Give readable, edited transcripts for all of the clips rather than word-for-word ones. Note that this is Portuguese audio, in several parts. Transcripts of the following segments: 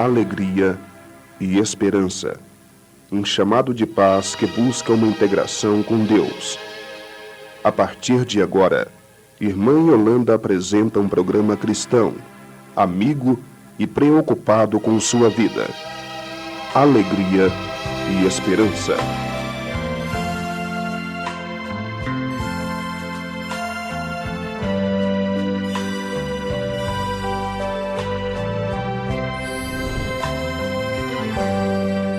alegria e esperança. Um chamado de paz que busca uma integração com Deus. A partir de agora, Irmã Yolanda apresenta um programa cristão, amigo e preocupado com sua vida. Alegria e esperança.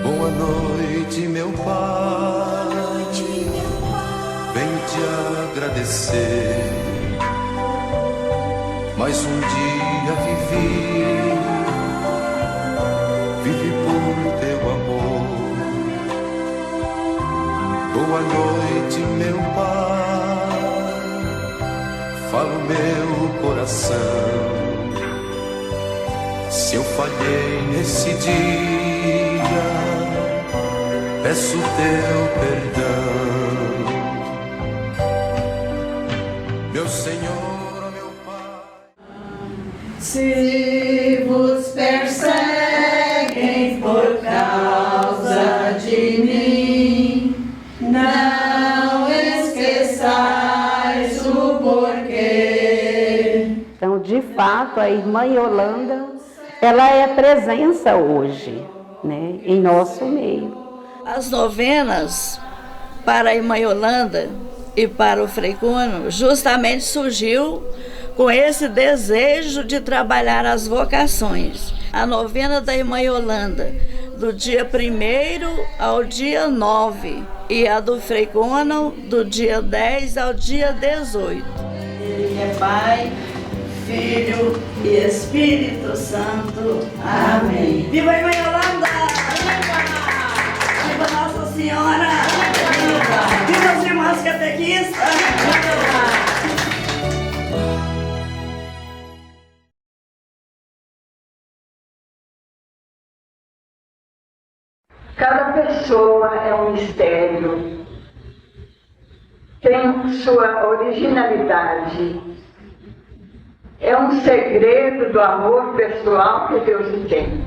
Boa noite, meu Pai. Venho te agradecer. Mais um dia vivi por teu amor. Boa noite, meu Pai. Fala o meu coração. Se eu falhei nesse dia, peço teu perdão, meu Senhor, meu Pai. Se vos perseguem por causa de mim, não esqueçais o porquê. Então, de fato, a irmã Yolanda, ela é presença hoje, né, em nosso meio. As novenas para a irmã Yolanda e para o Frei Cuno justamente surgiu com esse desejo de trabalhar as vocações. A novena da irmã Yolanda, do dia 1º ao dia 9, e a do Frei Cuno, do dia 10 ao dia 18. Ele é Pai, Filho e Espírito Santo. Amém. Viva a irmã Yolanda! Viva Nossa Senhora! Viva as irmãs catequistas! Cada pessoa é um mistério, tem sua originalidade, é um segredo do amor pessoal que Deus tem.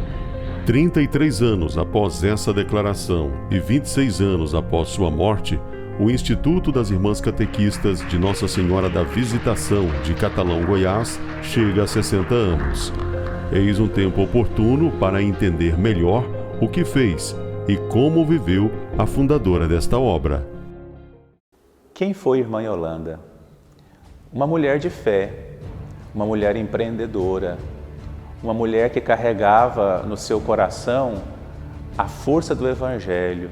33 anos após essa declaração e 26 anos após sua morte, o Instituto das Irmãs Catequistas de Nossa Senhora da Visitação de Catalão, Goiás, chega a 60 anos. Eis um tempo oportuno para entender melhor o que fez e como viveu a fundadora desta obra. Quem foi Irmã Yolanda? Uma mulher de fé, uma mulher empreendedora, uma mulher que carregava no seu coração a força do Evangelho,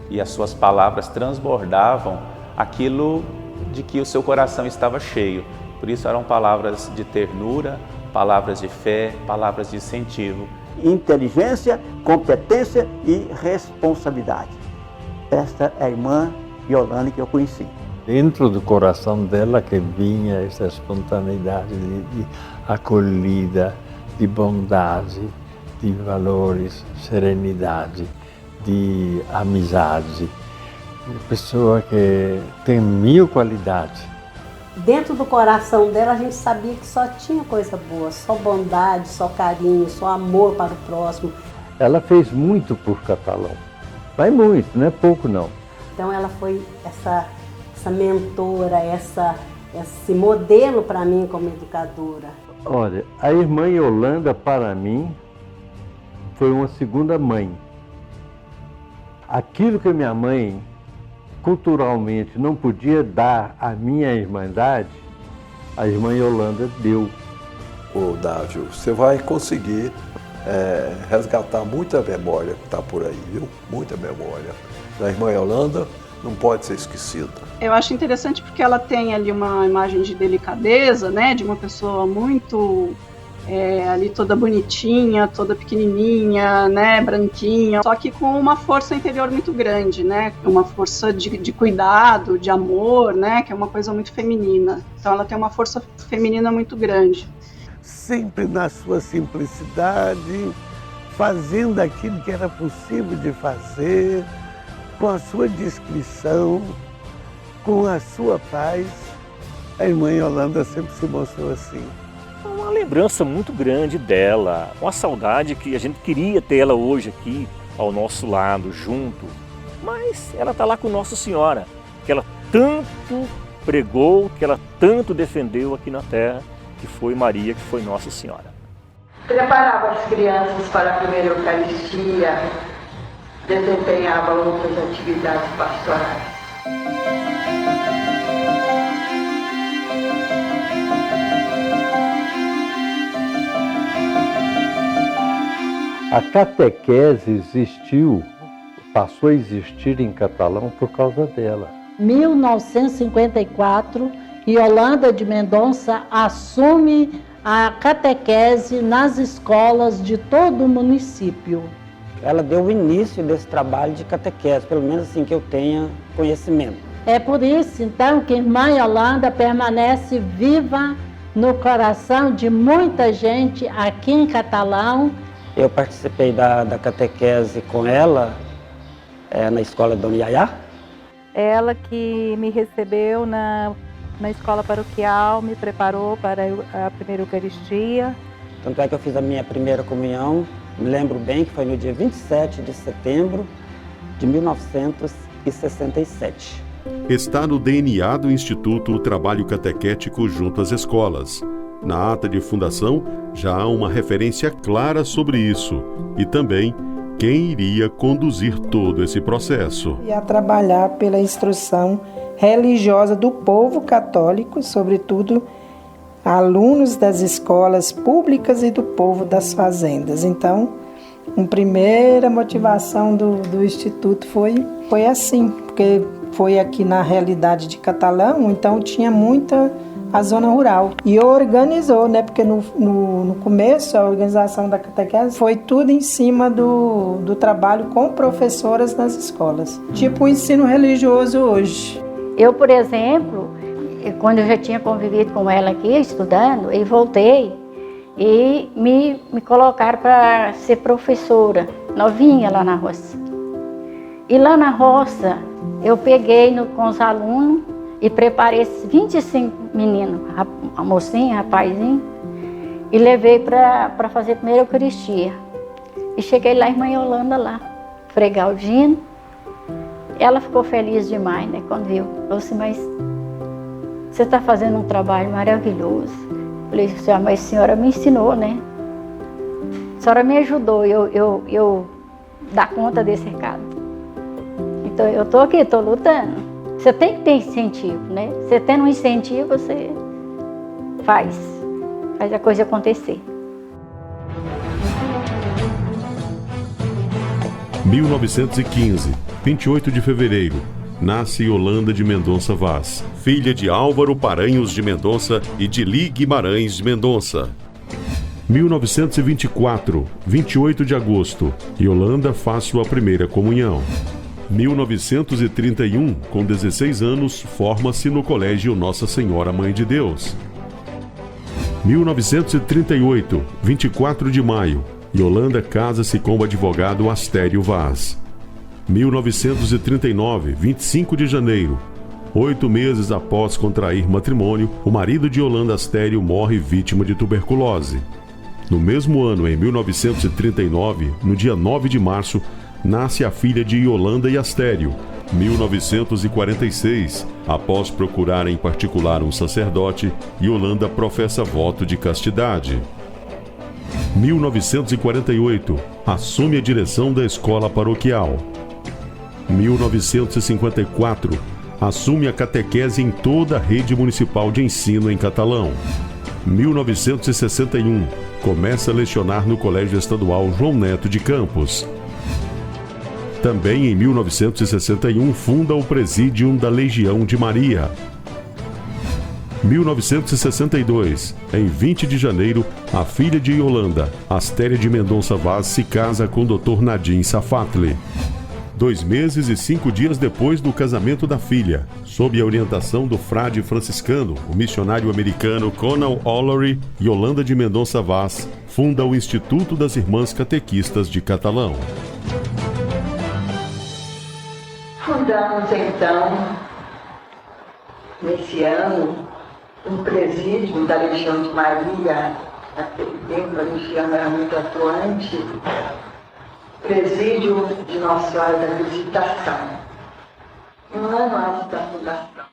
e as suas palavras transbordavam aquilo de que o seu coração estava cheio. Por isso eram palavras de ternura, palavras de fé, palavras de incentivo. Inteligência, competência e responsabilidade. Esta é a irmã Yolanda que eu conheci. Dentro do coração dela que vinha essa espontaneidade de acolhida, de bondade, de valores, serenidade, de amizade. Pessoa que tem 1000 qualidades. Dentro do coração dela, a gente sabia que só tinha coisa boa, só bondade, só carinho, só amor para o próximo. Ela fez muito por Catalão, mas muito, não é pouco não. Então ela foi essa mentora, esse modelo para mim como educadora. Olha, a irmã Yolanda para mim foi uma segunda mãe. Aquilo que minha mãe culturalmente não podia dar à minha irmandade, a irmã Yolanda deu. Ô Dávio, você vai conseguir resgatar muita memória que está por aí, viu? Muita memória. A irmã Yolanda não pode ser esquecida. Eu acho interessante porque ela tem ali uma imagem de delicadeza, né? De uma pessoa muito ali toda bonitinha, toda pequenininha, né, branquinha, só que com uma força interior muito grande, né, uma força de cuidado, de amor, né, que é uma coisa muito feminina. Então ela tem uma força feminina muito grande. Sempre na sua simplicidade, fazendo aquilo que era possível de fazer, com a sua discrição, com a sua paz. A irmã Yolanda sempre se mostrou assim. Uma lembrança muito grande dela, uma saudade que a gente queria ter ela hoje aqui ao nosso lado, junto. Mas ela está lá com Nossa Senhora, que ela tanto pregou, que ela tanto defendeu aqui na terra, que foi Maria, que foi Nossa Senhora. Preparava as crianças para a primeira Eucaristia, desempenhava outras atividades pastorais. A catequese existiu, passou a existir em Catalão por causa dela. 1954, Yolanda de Mendonça assume a catequese nas escolas de todo o município. Ela deu o início desse trabalho de catequese, pelo menos assim que eu tenha conhecimento. É por isso, então, que Irmã Yolanda permanece viva no coração de muita gente aqui em Catalão. Eu participei da catequese com ela na escola Dona Yaya. Ela que me recebeu na escola paroquial, me preparou para a primeira Eucaristia. Tanto é que eu fiz a minha primeira comunhão, me lembro bem que foi no dia 27 de setembro de 1967. Está no DNA do Instituto o trabalho catequético junto às escolas. Na ata de fundação, já há uma referência clara sobre isso e também quem iria conduzir todo esse processo. E a trabalhar pela instrução religiosa do povo católico, sobretudo alunos das escolas públicas e do povo das fazendas. Então, a primeira motivação do Instituto foi assim, porque foi aqui na realidade de Catalão, então tinha muita a zona rural. E organizou, né? Porque no começo a organização da catequese foi tudo em cima do trabalho com professoras nas escolas. Tipo o ensino religioso hoje. Eu, por exemplo, quando eu já tinha convivido com ela aqui, estudando, e voltei e me colocaram para ser professora, novinha lá na roça. E lá na roça, eu peguei com os alunos e preparei esses 25 meninos, a mocinha, rapazinho, e levei para fazer a primeira Eucaristia. E cheguei lá, a Irmã Yolanda lá, Frei Galdino. Ela ficou feliz demais, né, quando viu. Falou assim, mas você está fazendo um trabalho maravilhoso. Eu falei, mas a senhora me ensinou, né? A senhora me ajudou eu dar conta desse recado. Então eu estou aqui, estou lutando. Você tem que ter incentivo, né? Você tendo um incentivo, você faz a coisa acontecer. 1915, 28 de fevereiro, nasce Yolanda de Mendonça Vaz, filha de Álvaro Paranhos de Mendonça e de Li Guimarães de Mendonça. 1924, 28 de agosto, Yolanda faz sua primeira comunhão. 1931, com 16 anos, forma-se no Colégio Nossa Senhora Mãe de Deus. 1938, 24 de maio, Yolanda casa-se com o advogado Astério Vaz. 1939, 25 de janeiro, 8 meses após contrair matrimônio, o marido de Yolanda Astério morre vítima de tuberculose. No mesmo ano, em 1939, no dia 9 de março, nasce a filha de Yolanda e Astério. 1946, após procurar em particular um sacerdote, Yolanda professa voto de castidade. 1948, assume a direção da escola paroquial. 1954, assume a catequese em toda a rede municipal de ensino em Catalão. 1961, começa a lecionar no Colégio Estadual João Neto de Campos. Também em 1961 funda o Presídium da Legião de Maria. 1962, em 20 de janeiro, a filha de Yolanda, Astéria de Mendonça Vaz, se casa com o Dr. Nadim Safatli. 2 meses e 5 dias depois do casamento da filha, sob a orientação do frade franciscano, o missionário americano Conal Ollery, Yolanda de Mendonça Vaz funda o Instituto das Irmãs Catequistas de Catalão. Fundamos então, nesse ano, um presídio da Legião de Maria naquele tempo a religião era muito atuante, presídio de Nossa Senhora da Visitação, um ano antes da fundação.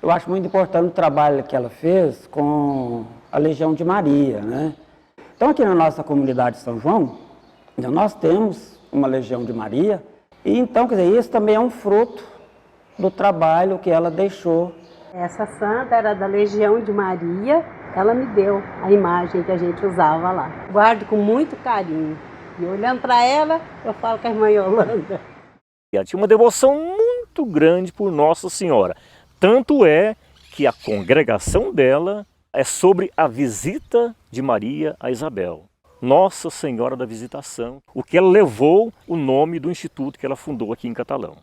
Eu acho muito importante o trabalho que ela fez com a Legião de Maria, né? Então aqui na nossa comunidade de São João, nós temos uma Legião de Maria, e então, quer dizer, isso também é um fruto do trabalho que ela deixou. Essa santa era da Legião de Maria, ela me deu a imagem que a gente usava lá. Guardo com muito carinho. E olhando para ela, eu falo com a irmã Yolanda. Ela tinha uma devoção muito grande por Nossa Senhora. Tanto é que a congregação dela é sobre a visita de Maria a Isabel. Nossa Senhora da Visitação, o que ela levou o nome do instituto que ela fundou aqui em Catalão.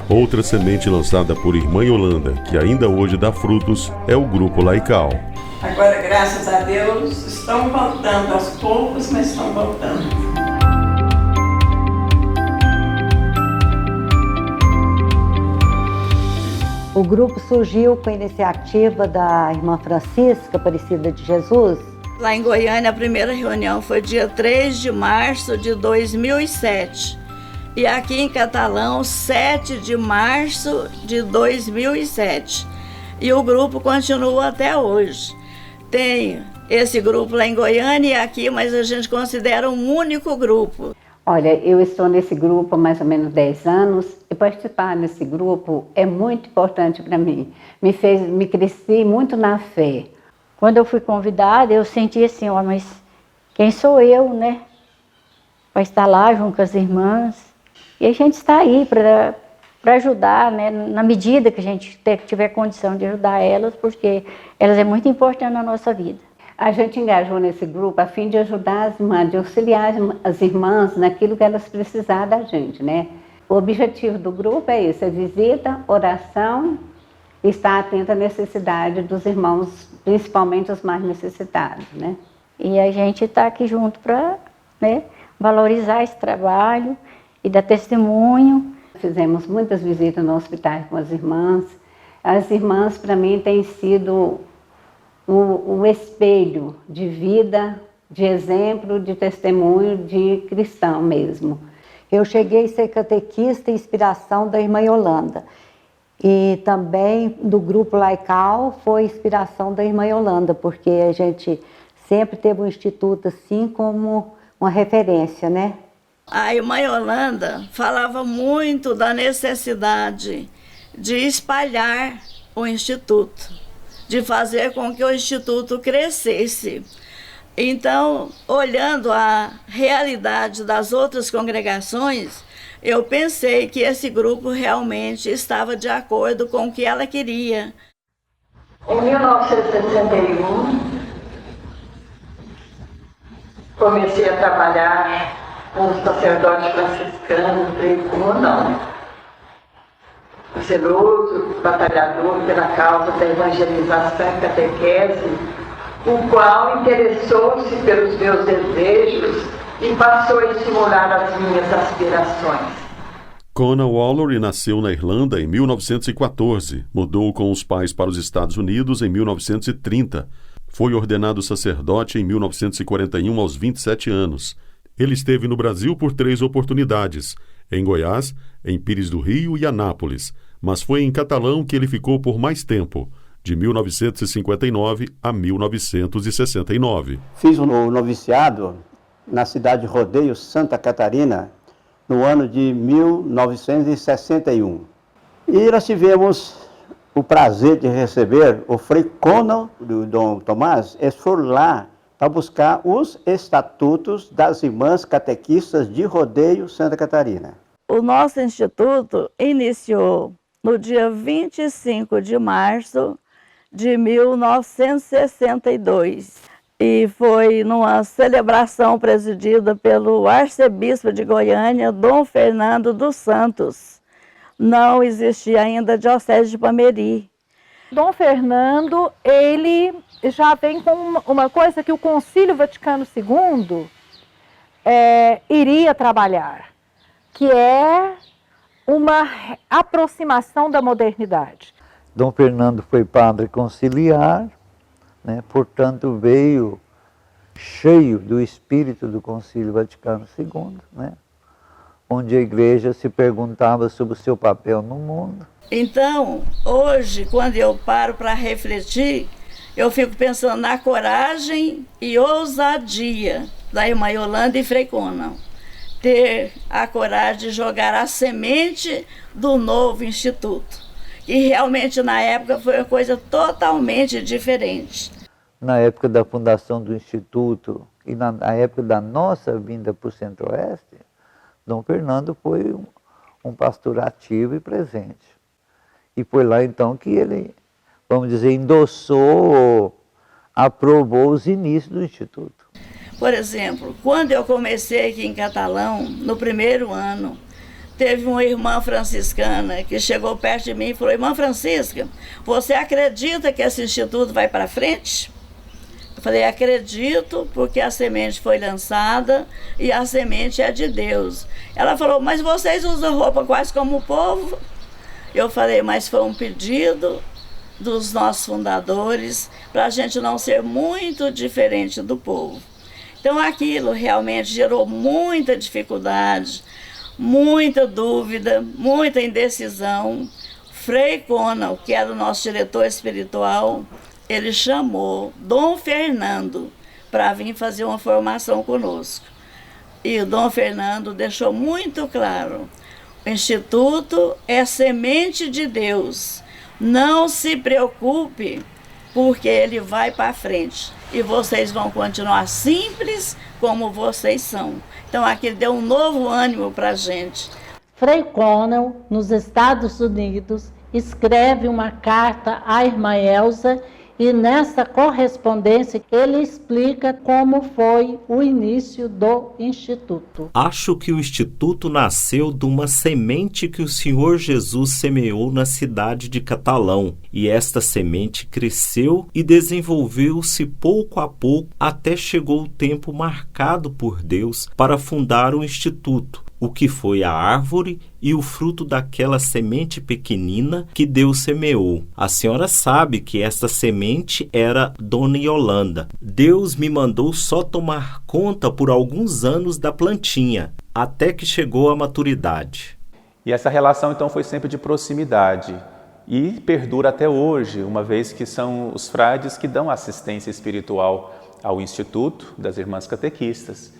Outra semente lançada por Irmã Yolanda, que ainda hoje dá frutos, é o Grupo Laical. Agora, graças a Deus, estão voltando aos poucos, mas estão voltando. O grupo surgiu com a iniciativa da irmã Francisca Aparecida de Jesus. Lá em Goiânia, a primeira reunião foi dia 3 de março de 2007. E aqui em Catalão, 7 de março de 2007. E o grupo continua até hoje. Tem esse grupo lá em Goiânia e aqui, mas a gente considera um único grupo. Olha, eu estou nesse grupo há mais ou menos 10 anos e participar desse grupo é muito importante para mim. Me cresci muito na fé. Quando eu fui convidada, eu senti assim, ó, mas quem sou eu, né? Para estar lá junto com as irmãs. E a gente está aí para ajudar, né, na medida que a gente tiver condição de ajudar elas, porque elas é muito importante na nossa vida. A gente engajou nesse grupo a fim de ajudar as irmãs, de auxiliar as irmãs naquilo que elas precisarem da gente, né? O objetivo do grupo é esse, é visita, oração e estar atenta à necessidade dos irmãos, principalmente os mais necessitados, né? E a gente está aqui junto para, né, valorizar esse trabalho e dar testemunho. Fizemos muitas visitas no hospital com as irmãs. As irmãs, para mim, têm sido o espelho de vida, de exemplo, de testemunho de cristão mesmo. Eu cheguei a ser catequista e inspiração da irmã Yolanda. E também do grupo Laical foi inspiração da irmã Yolanda, porque a gente sempre teve um instituto assim como uma referência, né? A irmã Yolanda falava muito da necessidade de espalhar o Instituto, de fazer com que o Instituto crescesse. Então, olhando a realidade das outras congregações, eu pensei que esse grupo realmente estava de acordo com o que ela queria. Em 1961, comecei a trabalhar com o sacerdote franciscano, Frei Kuno, zeloso, batalhador pela causa da evangelização e catequese, o qual interessou-se pelos meus desejos e passou a estimular as minhas aspirações. Conal Wallor nasceu na Irlanda em 1914, mudou com os pais para os Estados Unidos em 1930. Foi ordenado sacerdote em 1941 aos 27 anos. Ele esteve no Brasil por 3 oportunidades, em Goiás, em Pires do Rio e Anápolis, mas foi em Catalão que ele ficou por mais tempo, de 1959 a 1969. Fiz o noviciado na cidade de Rodeio, Santa Catarina, no ano de 1961. E nós tivemos o prazer de receber o Frei Conal, do Dom Tomás, e for lá para buscar os estatutos das irmãs catequistas de Rodeio, Santa Catarina. O nosso instituto iniciou no dia 25 de março de 1962 e foi numa celebração presidida pelo arcebispo de Goiânia, Dom Fernando dos Santos. Não existia ainda a diocese de Palmeri. Dom Fernando, ele já vem com uma coisa que o Concílio Vaticano II iria trabalhar, que é uma aproximação da modernidade. Dom Fernando foi padre conciliar, né? Portanto veio cheio do espírito do Concílio Vaticano II, né? Onde a igreja se perguntava sobre o seu papel no mundo. Então, hoje, quando eu paro para refletir, eu fico pensando na coragem e ousadia da irmã Yolanda e Frei Conan. Ter a coragem de jogar a semente do novo instituto. E realmente, na época, foi uma coisa totalmente diferente. Na época da fundação do Instituto e na época da nossa vinda para o Centro-Oeste, Dom Fernando foi um pastor ativo e presente. E foi lá então que ele, vamos dizer, endossou, aprovou os inícios do Instituto. Por exemplo, quando eu comecei aqui em Catalão, no primeiro ano, teve uma irmã franciscana que chegou perto de mim e falou: irmã Francisca, você acredita que esse instituto vai para frente? Eu falei: acredito, porque a semente foi lançada e a semente é de Deus. Ela falou: mas vocês usam roupa quase como o povo? Eu falei: mas foi um pedido dos nossos fundadores para a gente não ser muito diferente do povo. Então aquilo realmente gerou muita dificuldade, muita dúvida, muita indecisão. Frei Conan, que era o nosso diretor espiritual, ele chamou Dom Fernando para vir fazer uma formação conosco. E o Dom Fernando deixou muito claro: o Instituto é semente de Deus. Não se preocupe, porque ele vai para frente. E vocês vão continuar simples como vocês são. Então aqui deu um novo ânimo para a gente. Frei Conan, nos Estados Unidos, escreve uma carta à irmã Elza e nessa correspondência ele explica como foi o início do Instituto. Acho que o Instituto nasceu de uma semente que o Senhor Jesus semeou na cidade de Catalão. E esta semente cresceu e desenvolveu-se pouco a pouco até chegou o tempo marcado por Deus para fundar o Instituto, o que foi a árvore e o fruto daquela semente pequenina que Deus semeou. A senhora sabe que esta semente era Dona Yolanda. Deus me mandou só tomar conta por alguns anos da plantinha, até que chegou à maturidade. E essa relação então foi sempre de proximidade e perdura até hoje, uma vez que são os frades que dão assistência espiritual ao Instituto das Irmãs Catequistas.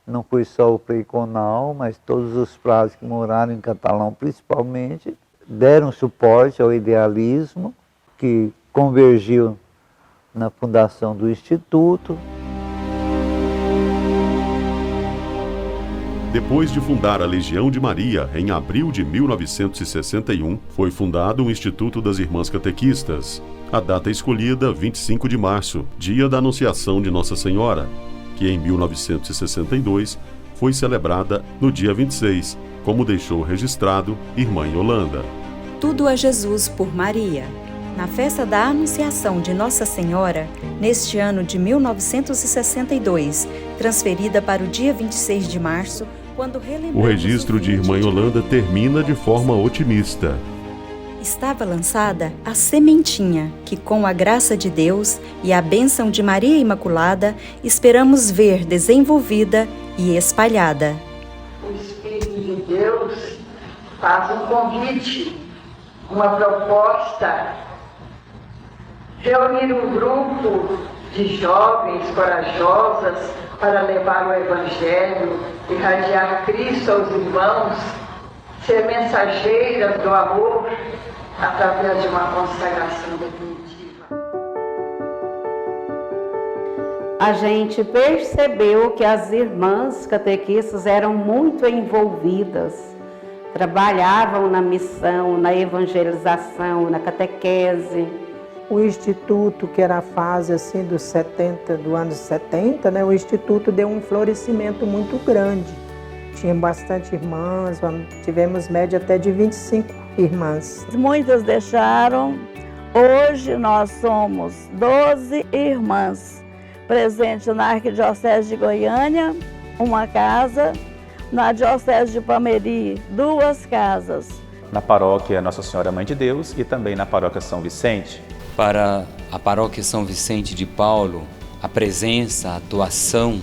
Não foi só o Frei Conan, mas todos os frades que moraram em Catalão, principalmente, deram suporte ao idealismo que convergiu na fundação do Instituto. Depois de fundar a Legião de Maria, em abril de 1961, foi fundado o Instituto das Irmãs Catequistas. A data escolhida, 25 de março, dia da Anunciação de Nossa Senhora, que em 1962 foi celebrada no dia 26, como deixou registrado Irmã Yolanda. Tudo a Jesus por Maria. Na festa da Anunciação de Nossa Senhora, neste ano de 1962, transferida para o dia 26 de março, quando relembramos o registro de Irmã Yolanda termina de forma otimista. Estava lançada a sementinha que, com a graça de Deus e a bênção de Maria Imaculada, esperamos ver desenvolvida e espalhada. O Espírito de Deus faz um convite, uma proposta, reunir um grupo de jovens corajosas para levar o Evangelho, irradiar Cristo aos irmãos, ser mensageiras do amor através de uma consagração definitiva. A gente percebeu que as irmãs catequistas eram muito envolvidas, trabalhavam na missão, na evangelização, na catequese. O Instituto, que era a fase assim do anos 70, né, o Instituto deu um florescimento muito grande. Tinha bastante irmãs, tivemos média até de 25 irmãs. Muitas deixaram Hoje nós somos 12 irmãs, presentes na Arquidiocese de Goiânia, uma casa, na Diocese de Palmeri, 2 casas. Na paróquia Nossa Senhora Mãe de Deus e também na paróquia São Vicente. Para a paróquia São Vicente de Paulo, a presença, a atuação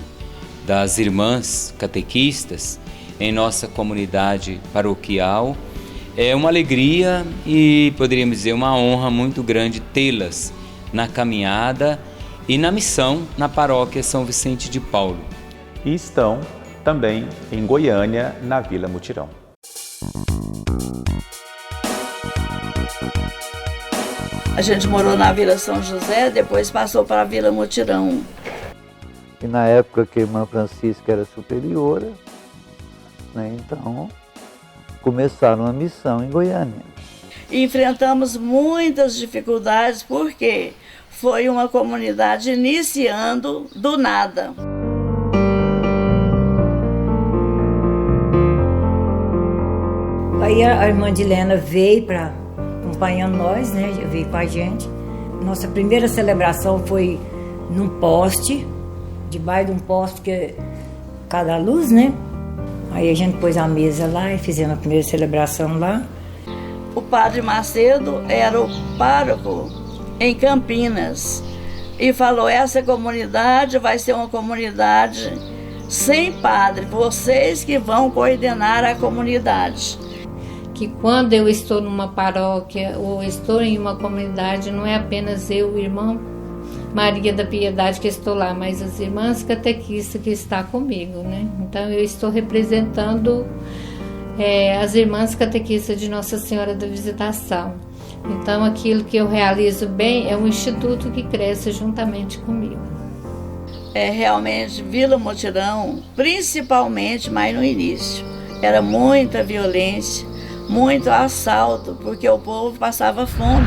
das irmãs catequistas em nossa comunidade paroquial é uma alegria e, poderíamos dizer, uma honra muito grande tê-las na caminhada e na missão na paróquia São Vicente de Paulo. E estão também em Goiânia, na Vila Mutirão. A gente morou na Vila São José, depois passou para a Vila Mutirão. E na época que a irmã Francisca era superiora, né, então começaram a missão em Goiânia. Enfrentamos muitas dificuldades porque foi uma comunidade iniciando do nada. Aí a irmã Dilena veio acompanhando nós, né? Veio com a gente. Nossa primeira celebração foi num poste, debaixo de um poste que cada luz, né? Aí a gente pôs a mesa lá e fizemos a primeira celebração lá. O padre Macedo era o pároco em Campinas e falou: essa comunidade vai ser uma comunidade sem padre, vocês que vão coordenar a comunidade. Que quando eu estou numa paróquia ou estou em uma comunidade, não é apenas eu, o irmão Maria da Piedade que estou lá, mas as irmãs catequistas que estão comigo, né? Então eu estou representando as irmãs catequistas de Nossa Senhora da Visitação. Então aquilo que eu realizo bem é um instituto que cresce juntamente comigo. Realmente, Vila Mutirão, principalmente, mas no início, era muita violência, muito assalto, porque o povo passava fome.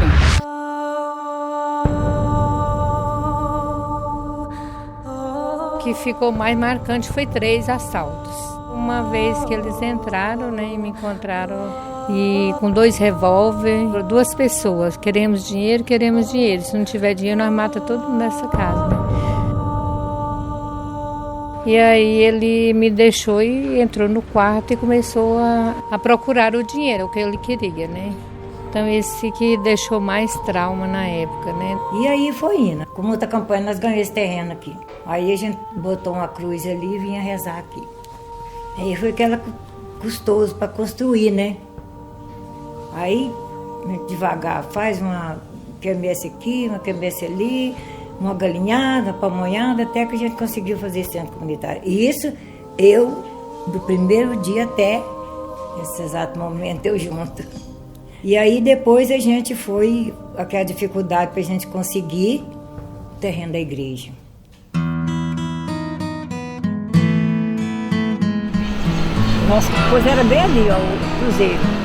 O que ficou mais marcante foi 3 assaltos. Uma vez que eles entraram, né, e me encontraram e com 2 revólver, 2 pessoas, queremos dinheiro, se não tiver dinheiro nós mata todo mundo nessa casa, né? E aí ele me deixou e entrou no quarto e começou a procurar o dinheiro, o que ele queria, né? Então esse que deixou mais trauma na época, né? E aí foi indo. Com muita campanha nós ganhamos esse terreno aqui. Aí a gente botou uma cruz ali e vinha rezar aqui. Aí foi aquela custoso para construir, né? Aí, devagar, faz uma quermesse aqui, uma quermesse ali, uma galinhada, uma pamonhada, até que a gente conseguiu fazer centro comunitário. E isso, eu, do primeiro dia até esse exato momento, eu junto. E aí depois a gente foi, aquela dificuldade para a gente conseguir o terreno da igreja. Nossa, pois era bem ali, ó, o cruzeiro.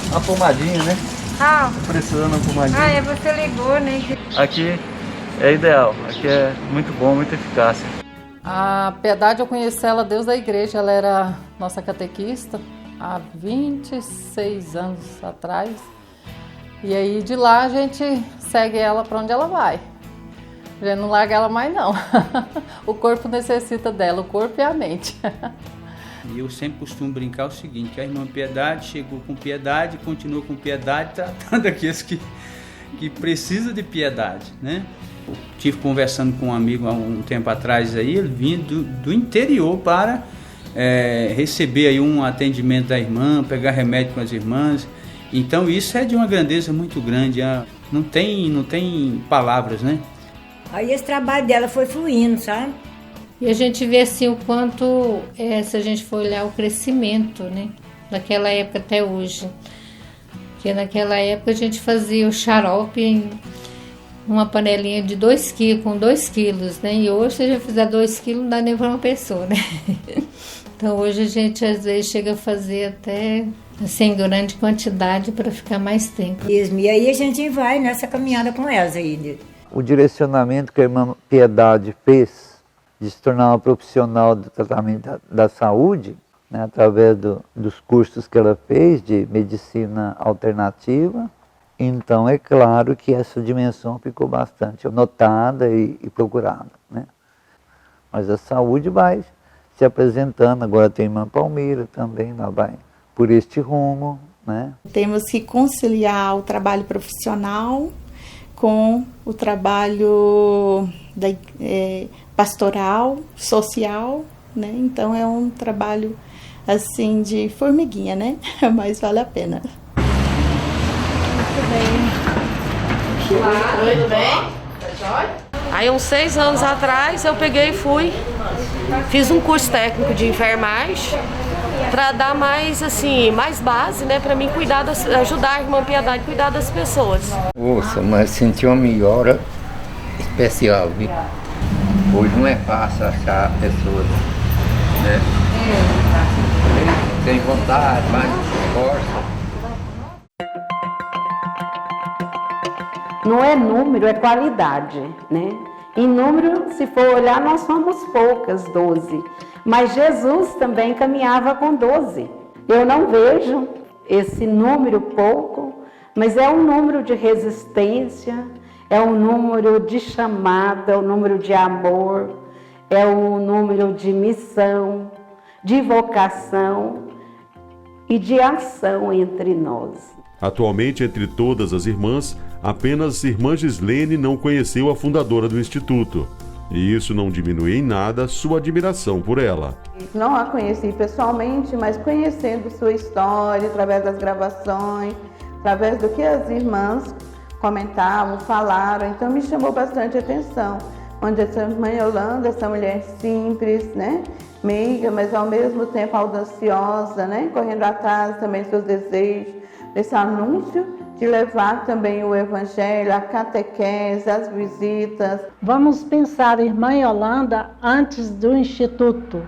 Uma pomadinha, né? Ah, Precisando de uma pomadinha. Você ligou, né? Aqui é ideal, aqui é muito bom, muito eficácia. A Piedade, eu conheci ela desde a igreja, ela era nossa catequista há 26 anos atrás. E aí de lá a gente segue ela para onde ela vai. A gente não larga ela mais não. O corpo necessita dela, o corpo e a mente. E eu sempre costumo brincar o seguinte, que a irmã Piedade chegou com piedade, continua com piedade, tratando aqueles que precisam de piedade, né? Eu tive conversando com um amigo há um tempo atrás aí, ele vinha do interior para receber aí um atendimento da irmã, pegar remédio com as irmãs. Então isso é de uma grandeza muito grande, não tem palavras, né? Aí esse trabalho dela foi fluindo, sabe? E a gente vê assim o quanto, se a gente for olhar o crescimento, né, daquela época até hoje. Porque naquela época a gente fazia o xarope uma panelinha de 2 quilos, com 2 quilos, né? E hoje, se já fizer 2 quilos, não dá nem para uma pessoa, né? Então, hoje a gente, às vezes, chega a fazer até, assim, grande quantidade para ficar mais tempo. E aí a gente vai nessa caminhada com elas aí. O direcionamento que a irmã Piedade fez de se tornar uma profissional do tratamento da saúde, né, através dos cursos que ela fez de medicina alternativa, então é claro que essa dimensão ficou bastante notada e procurada, né? Mas a saúde vai se apresentando, agora tem a irmã Palmira também, ela vai por este rumo, né? Temos que conciliar o trabalho profissional com o trabalho pastoral, social, né? Então é um trabalho assim de formiguinha, né? Mas vale a pena. Muito bem. Olá, tudo bem? Tá jóia? Aí uns 6 anos atrás eu peguei e fui, fiz um curso técnico de enfermagem para dar mais assim, mais base, né, para mim cuidar ajudar a irmã Piedade a cuidar das pessoas. Nossa, mas senti uma melhora especial, viu? Hoje não é fácil achar pessoas, né? Tem vontade, mais força. Não é número, é qualidade, né? Em número, se for olhar, nós somos poucas, 12. Mas Jesus também caminhava com 12. Eu não vejo esse número pouco, mas é um número de resistência, é um número de chamada, é um número de amor, é um número de missão, de vocação e de ação entre nós. Atualmente, entre todas as irmãs, apenas irmã Gislene não conheceu a fundadora do Instituto. E isso não diminui em nada sua admiração por ela. Não a conheci pessoalmente, mas conhecendo sua história, através das gravações, através do que as irmãs comentavam, falaram, então me chamou bastante atenção. Onde essa irmã Yolanda, essa mulher simples, né? Meiga, mas ao mesmo tempo audaciosa, né? Correndo atrás também dos seus desejos, desse anúncio de levar também o evangelho, a catequese, as visitas. Vamos pensar em irmã Yolanda antes do Instituto.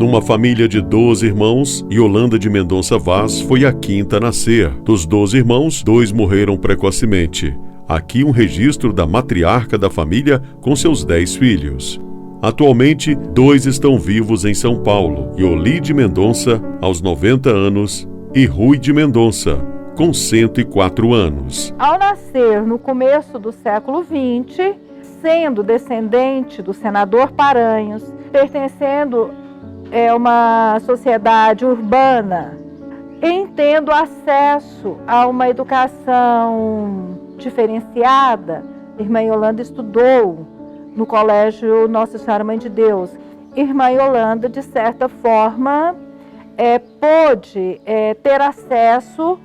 Numa família de 12 irmãos, Yolanda de Mendonça Vaz foi a quinta a nascer. Dos 12 irmãos, 2 morreram precocemente. Aqui um registro da matriarca da família com seus 10 filhos. Atualmente, 2 estão vivos em São Paulo. Yoli de Mendonça, aos 90 anos, e Rui de Mendonça, com 104 anos. Ao nascer no começo do século XX, sendo descendente do senador Paranhos, pertencendo a uma sociedade urbana, em tendo acesso a uma educação diferenciada, irmã Yolanda estudou no colégio Nossa Senhora Mãe de Deus. Irmã Yolanda, de certa forma, pôde ter acesso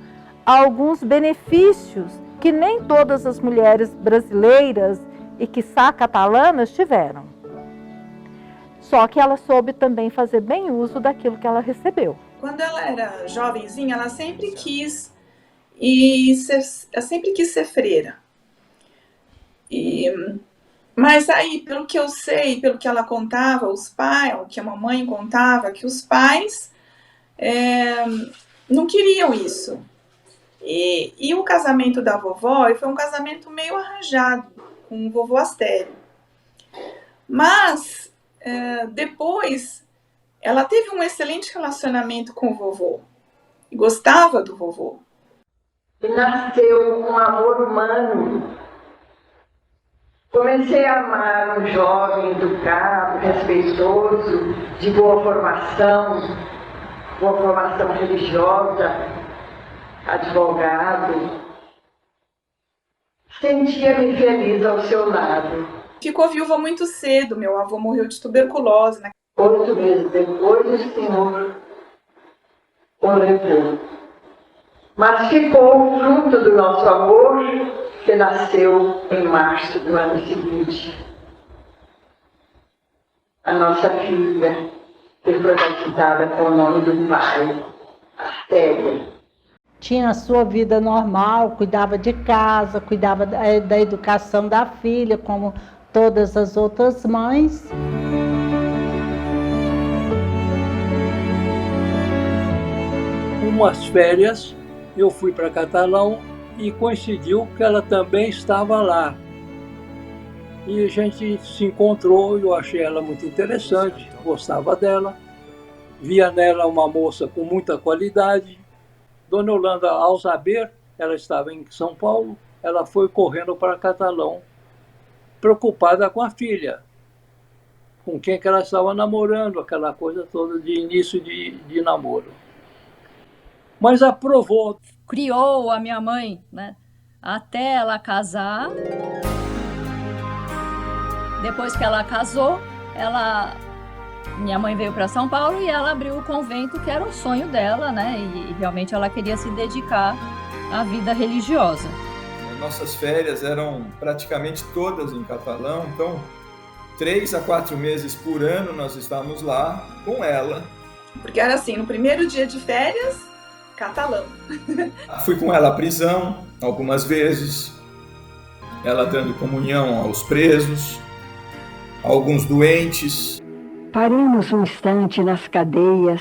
a alguns benefícios que nem todas as mulheres brasileiras e quiçá catalanas tiveram. Só que ela soube também fazer bem uso daquilo que ela recebeu. Quando ela era jovenzinha, ela sempre quis ser freira. Mas aí, pelo que eu sei, pelo que ela contava, o que a mamãe contava, que os pais não queriam isso. E o casamento da vovó foi um casamento meio arranjado, com o vovô Astério. Mas, depois, ela teve um excelente relacionamento com o vovô. E gostava do vovô. E nasceu um amor humano. Comecei a amar um jovem educado, respeitoso, de boa formação religiosa, advogado. Sentia-me feliz ao seu lado. Ficou viúva muito cedo, meu avô morreu de tuberculose. 8 meses depois, o Senhor o levou. Mas ficou fruto do nosso amor, que nasceu em março do ano seguinte. A nossa filha, que foi batizada com o nome do pai, Astéria. tinha a sua vida normal, cuidava de casa, cuidava da educação da filha, como todas as outras mães. Umas férias, eu fui para Catalão e coincidiu que ela também estava lá. E a gente se encontrou, eu achei ela muito interessante, gostava dela, via nela uma moça com muita qualidade. Dona Yolanda, ao saber, ela estava em São Paulo, ela foi correndo para Catalão, preocupada com a filha, com quem que ela estava namorando, aquela coisa toda de início de namoro. Mas aprovou. Criou a minha mãe, né? Até ela casar. Depois que ela casou, minha mãe veio para São Paulo e ela abriu o convento, que era o sonho dela, né? E realmente ela queria se dedicar à vida religiosa. Nossas férias eram praticamente todas em Catalão, então 3 a 4 meses por ano nós estávamos lá com ela. Porque era assim, no primeiro dia de férias, Catalão. Fui com ela à prisão algumas vezes, ela dando comunhão aos presos, a alguns doentes. Paremos um instante nas cadeias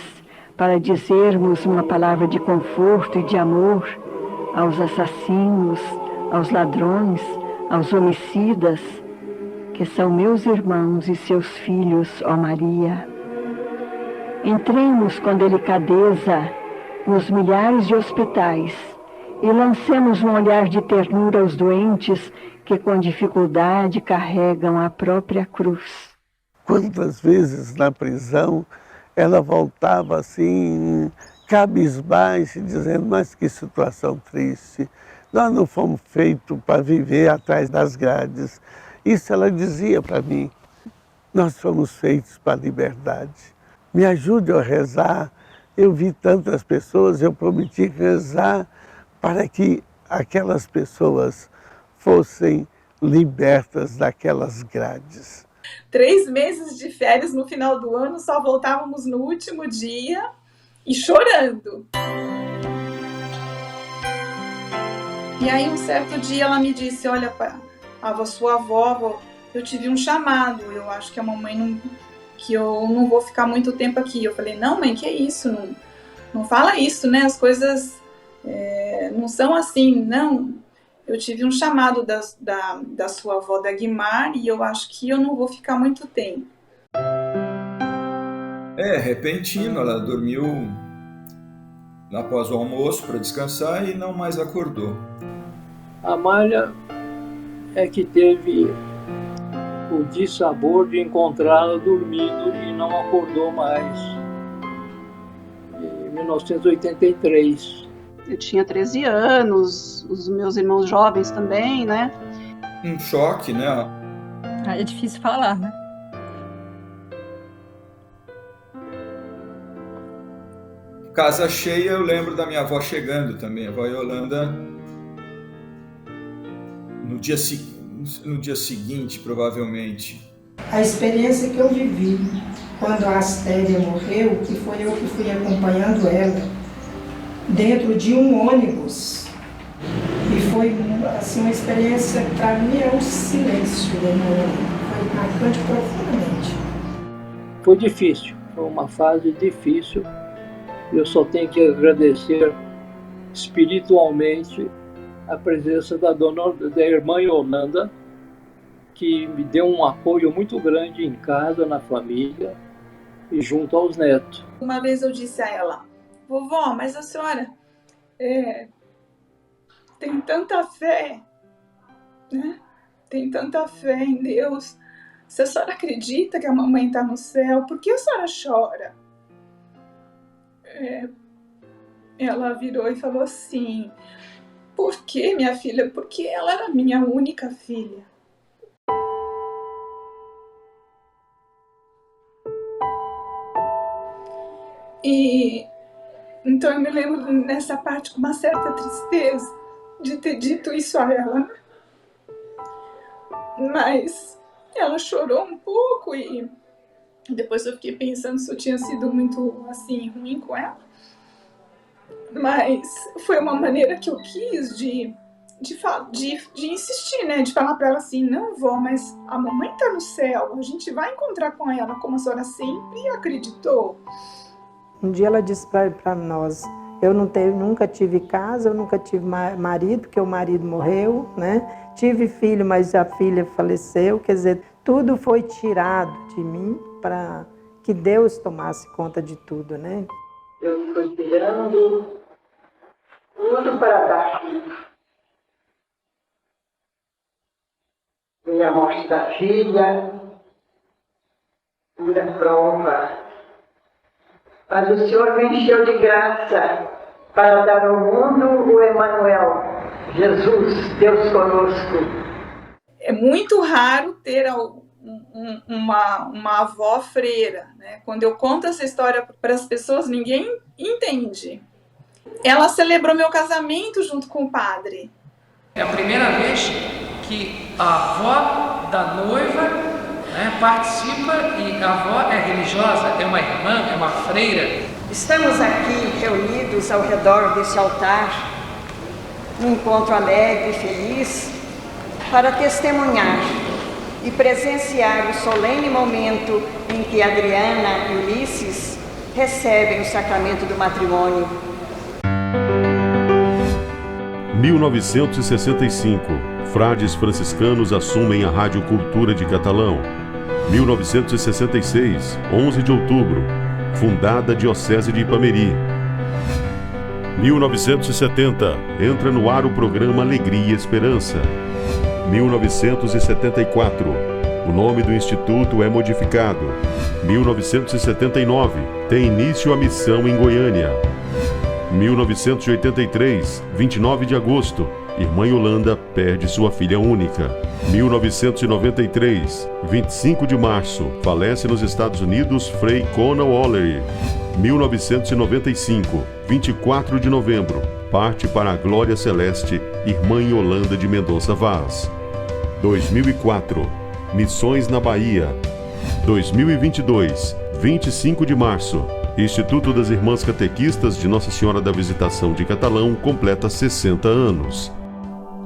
para dizermos uma palavra de conforto e de amor aos assassinos, aos ladrões, aos homicidas, que são meus irmãos e seus filhos, ó Maria. Entremos com delicadeza nos milhares de hospitais e lancemos um olhar de ternura aos doentes que com dificuldade carregam a própria cruz. Quantas vezes na prisão ela voltava assim, cabisbaixa, dizendo, mas que situação triste. Nós não fomos feitos para viver atrás das grades. Isso ela dizia para mim. Nós fomos feitos para a liberdade. Me ajude a rezar. Eu vi tantas pessoas, eu prometi rezar para que aquelas pessoas fossem libertas daquelas grades. 3 meses de férias no final do ano, só voltávamos no último dia e chorando. E aí um certo dia ela me disse, olha, sua avó, eu tive um chamado, eu acho que a mamãe que eu não vou ficar muito tempo aqui. Eu falei, não mãe, que isso? Não fala isso, né? As coisas não são assim, não. Eu tive um chamado da sua avó, da Guimar, e eu acho que eu não vou ficar muito tempo. Repentino, ela dormiu após o almoço para descansar e não mais acordou. A Amália é que teve o dissabor de encontrá-la dormindo e não acordou mais. Em 1983. Eu tinha 13 anos, os meus irmãos jovens também, né? Um choque, né? É difícil falar, né? Casa cheia, eu lembro da minha avó chegando também, a avó Yolanda, no dia seguinte, provavelmente. A experiência que eu vivi quando a Astéria morreu, que foi eu que fui acompanhando ela, dentro de um ônibus, e foi assim, uma experiência, para mim, é um silêncio, foi marcante profundamente. Foi difícil, foi uma fase difícil. Eu só tenho que agradecer espiritualmente a presença da irmã Yolanda, que me deu um apoio muito grande em casa, na família e junto aos netos. Uma vez eu disse a ela, vovó, mas a senhora tem tanta fé, né? Tem tanta fé em Deus. Se a senhora acredita que a mamãe está no céu, por que a senhora chora? Ela virou e falou assim, por que, minha filha? Porque ela era minha única filha. E então eu me lembro nessa parte com uma certa tristeza de ter dito isso a ela. Mas ela chorou um pouco e depois eu fiquei pensando se eu tinha sido muito assim ruim com ela. Mas foi uma maneira que eu quis de insistir, né? De falar para ela assim, não, vó, mas a mamãe tá no céu, a gente vai encontrar com ela, como a senhora sempre acreditou. Um dia ela disse para nós, eu nunca tive casa, eu nunca tive marido, porque o marido morreu, né? Tive filho, mas a filha faleceu, quer dizer, tudo foi tirado de mim para que Deus tomasse conta de tudo, né? Eu fui tirando tudo para dar filho. Veio a morte da filha, pura prova. Mas o Senhor me encheu de graça para dar ao mundo o Emanuel, Jesus, Deus conosco. É muito raro ter uma avó freira, né? Quando eu conto essa história para as pessoas, ninguém entende. Ela celebrou meu casamento junto com o padre. É a primeira vez que a avó da noiva, né, participa, e a avó é religiosa, é uma irmã, é uma freira. Estamos aqui reunidos ao redor desse altar, num encontro alegre e feliz, para testemunhar e presenciar o solene momento em que Adriana e Ulisses recebem o sacramento do matrimônio. 1965, frades franciscanos assumem a Rádio Cultura de Catalão. 1966, 11 de outubro, fundada a Diocese de Ipameri. 1970, entra no ar o programa Alegria e Esperança. 1974, o nome do instituto é modificado. 1979, tem início a missão em Goiânia. 1983, 29 de agosto, Irmã Yolanda perde sua filha única. 1993, 25 de março, falece nos Estados Unidos Frei Conal O'Leary. 1995, 24 de novembro, parte para a glória celeste Irmã Yolanda de Mendonça Vaz. 2004, Missões na Bahia. 2022, 25 de março, Instituto das Irmãs Catequistas de Nossa Senhora da Visitação de Catalão completa 60 anos.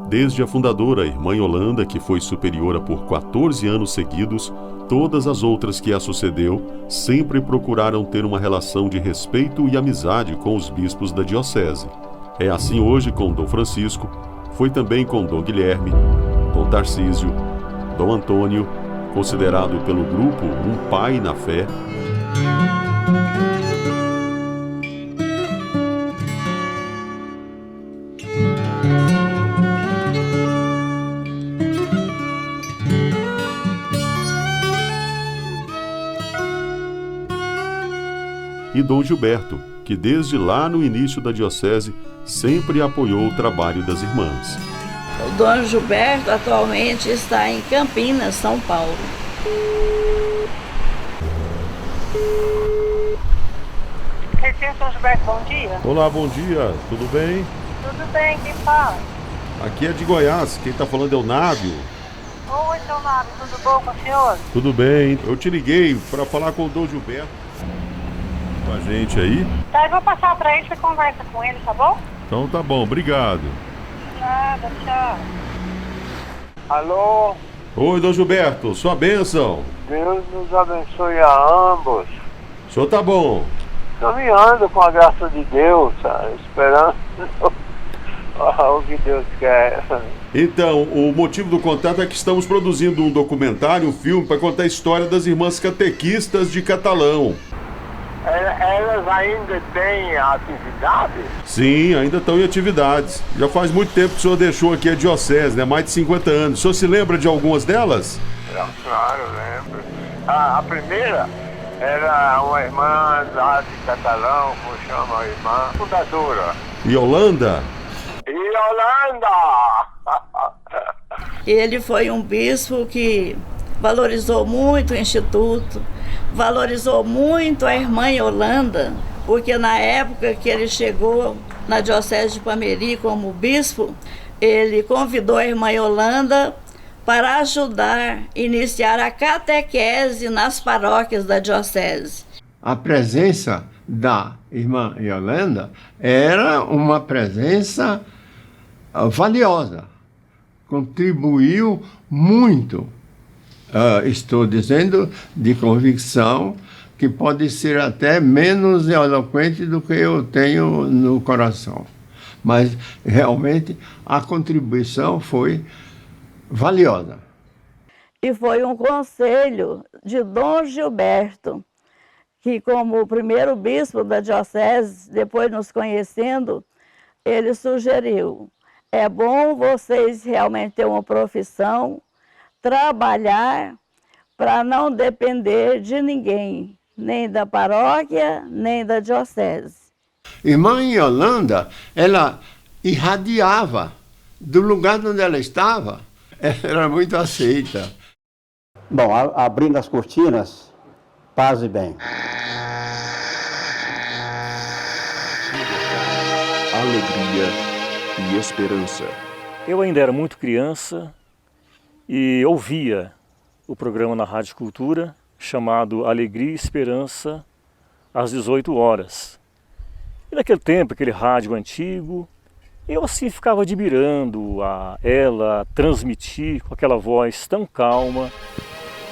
Desde a fundadora, Irmã Yolanda, que foi superiora por 14 anos seguidos, todas as outras que a sucedeu sempre procuraram ter uma relação de respeito e amizade com os bispos da diocese. É assim hoje com Dom Francisco, foi também com Dom Guilherme, Dom Tarcísio, Dom Antônio, considerado pelo grupo um pai na fé. E Dom Gilberto, que desde lá no início da diocese sempre apoiou o trabalho das irmãs. O Dom Gilberto atualmente está em Campinas, São Paulo. Dom Gilberto, bom dia. Olá, bom dia, tudo bem? Tudo bem, quem fala? Aqui é de Goiás, quem está falando é o Návio. Oi, seu Návio, tudo bom com o senhor? Tudo bem, eu te liguei para falar com o Dom Gilberto. Com a gente aí. Tá, eu vou passar pra ele, você conversa com ele, tá bom? Então tá bom, obrigado. Nada, tchau. Alô? Oi, Dom Gilberto, sua bênção. Deus nos abençoe a ambos. O senhor tá bom? Caminhando com a graça de Deus, sabe? Esperando o que Deus quer. Então, o motivo do contato é que estamos produzindo um documentário, um filme, para contar a história das irmãs catequistas de Catalão. Elas ainda têm atividade? Sim, ainda estão em atividades. Já faz muito tempo que o senhor deixou aqui a diocese, né? Mais de 50 anos. O senhor se lembra de algumas delas? Claro, lembro. A primeira era uma irmã lá de Catalão, como chama a irmã? Fundadora. Yolanda? Yolanda! Ele foi um bispo que valorizou muito o Instituto, valorizou muito a irmã Yolanda, porque na época que ele chegou na Diocese de Ipameri como bispo, ele convidou a irmã Yolanda para ajudar a iniciar a catequese nas paróquias da Diocese. A presença da irmã Yolanda era uma presença valiosa, contribuiu muito, estou dizendo de convicção, que pode ser até menos eloquente do que eu tenho no coração. Mas, realmente, a contribuição foi valiosa. E foi um conselho de Dom Gilberto, que como o primeiro bispo da diocese, depois nos conhecendo, ele sugeriu: é bom vocês realmente ter uma profissão, trabalhar para não depender de ninguém, nem da paróquia, nem da diocese. Irmã Yolanda, ela irradiava do lugar onde ela estava, era muito aceita. Bom, abrindo as cortinas, paz e bem. Alegria e esperança. Eu ainda era muito criança e ouvia o programa na Rádio Cultura chamado Alegria e Esperança às 18 horas. E naquele tempo, aquele rádio antigo, eu assim ficava admirando ela transmitir com aquela voz tão calma.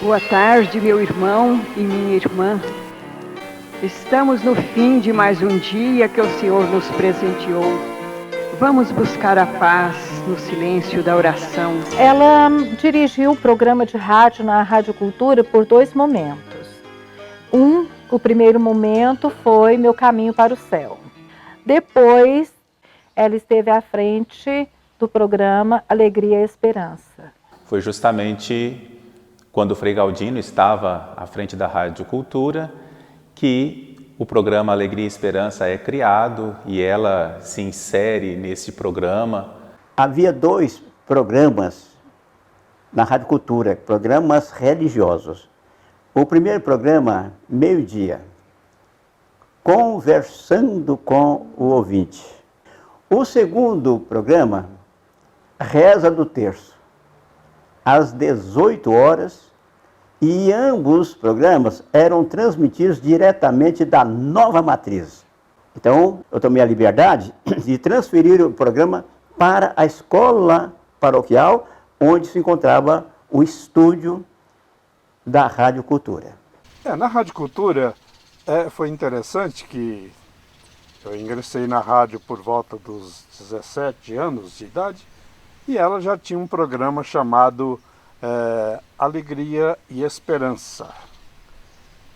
Boa tarde, meu irmão e minha irmã. Estamos no fim de mais um dia que o Senhor nos presenteou. Vamos buscar a paz no silêncio da oração. Ela dirigiu o programa de rádio na Rádio Cultura por 2 momentos. O primeiro momento foi Meu Caminho para o Céu. Depois, ela esteve à frente do programa Alegria e Esperança. Foi justamente quando o Frei Galdino estava à frente da Rádio Cultura que o programa Alegria e Esperança é criado e ela se insere nesse programa. Havia 2 programas na Rádio Cultura, programas religiosos. O primeiro programa, meio-dia, conversando com o ouvinte. O segundo programa, Reza do Terço, às 18 horas, e ambos os programas eram transmitidos diretamente da Nova Matriz. Então, eu tomei a liberdade de transferir o programa para a escola paroquial, onde se encontrava o estúdio da Rádio Cultura. Na Rádio Cultura foi interessante que eu ingressei na rádio por volta dos 17 anos de idade e ela já tinha um programa chamado Alegria e Esperança.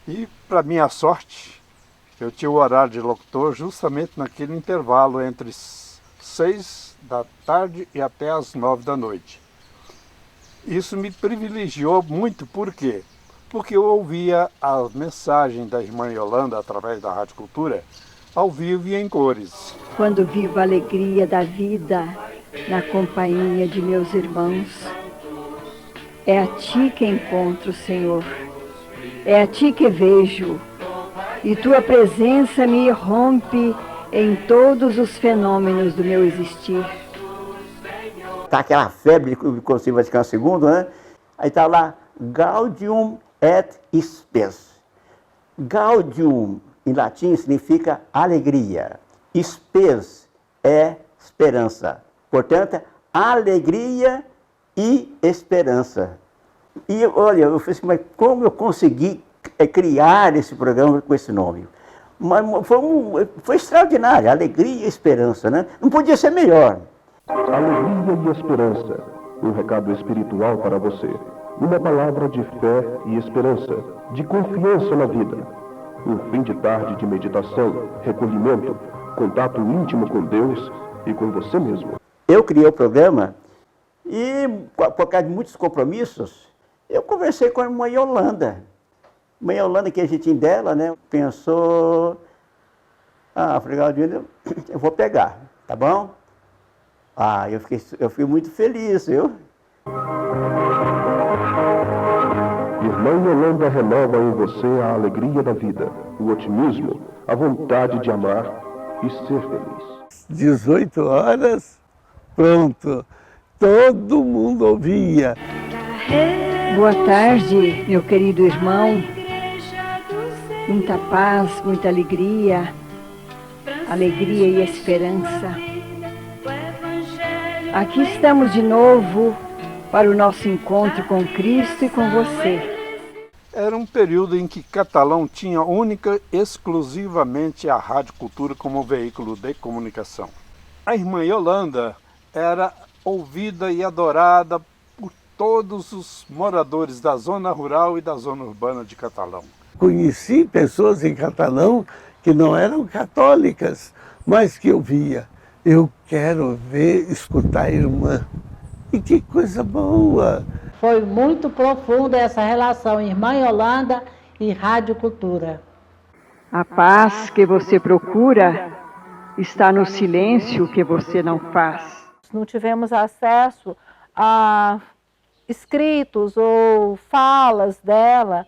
E, para minha sorte, eu tinha o horário de locutor justamente naquele intervalo entre 6 da tarde e até as 9 da noite. Isso me privilegiou muito, por quê? Porque eu ouvia a mensagem da irmã Yolanda através da Rádio Cultura, ao vivo e em cores. Quando vivo a alegria da vida na companhia de meus irmãos, é a Ti que encontro, Senhor. É a Ti que vejo. E Tua presença me irrompe em todos os fenômenos do meu existir. Tá aquela febre de Concílio Vaticano II, né? Aí tá lá, Gaudium et Spes. Gaudium, em latim, significa alegria. Spes é esperança. Portanto, alegria e esperança. E olha, eu falei assim, mas como eu consegui criar esse programa com esse nome? Mas foi extraordinário, alegria e esperança, né? Não podia ser melhor. Alegria e esperança, um recado espiritual para você. Uma palavra de fé e esperança, de confiança na vida. Um fim de tarde de meditação, recolhimento, contato íntimo com Deus e com você mesmo. Eu criei o programa e, por causa de muitos compromissos, eu conversei com a irmã Yolanda. A irmã Yolanda, que é jeitinho dela, né, pensou, Frei Galdino, eu vou pegar, tá bom? Eu fiquei muito feliz, viu? Irmã Yolanda renova em você a alegria da vida, o otimismo, a vontade de amar e ser feliz. 18 horas, pronto. Todo mundo ouvia. Boa tarde, meu querido irmão. muita paz, muita alegria e esperança. Aqui estamos de novo para o nosso encontro com Cristo e com você. Era um período em que Catalão tinha única e exclusivamente a Rádio Cultura como veículo de comunicação. A irmã Yolanda era ouvida e adorada por todos os moradores da zona rural e da zona urbana de Catalão. Conheci pessoas em Catalão que não eram católicas, mas que eu via. Eu quero ver, escutar a irmã. E que coisa boa! Foi muito profunda essa relação Irmã Yolanda e Rádio Cultura. A paz que você procura está no silêncio que você não faz. Não tivemos acesso a escritos ou falas dela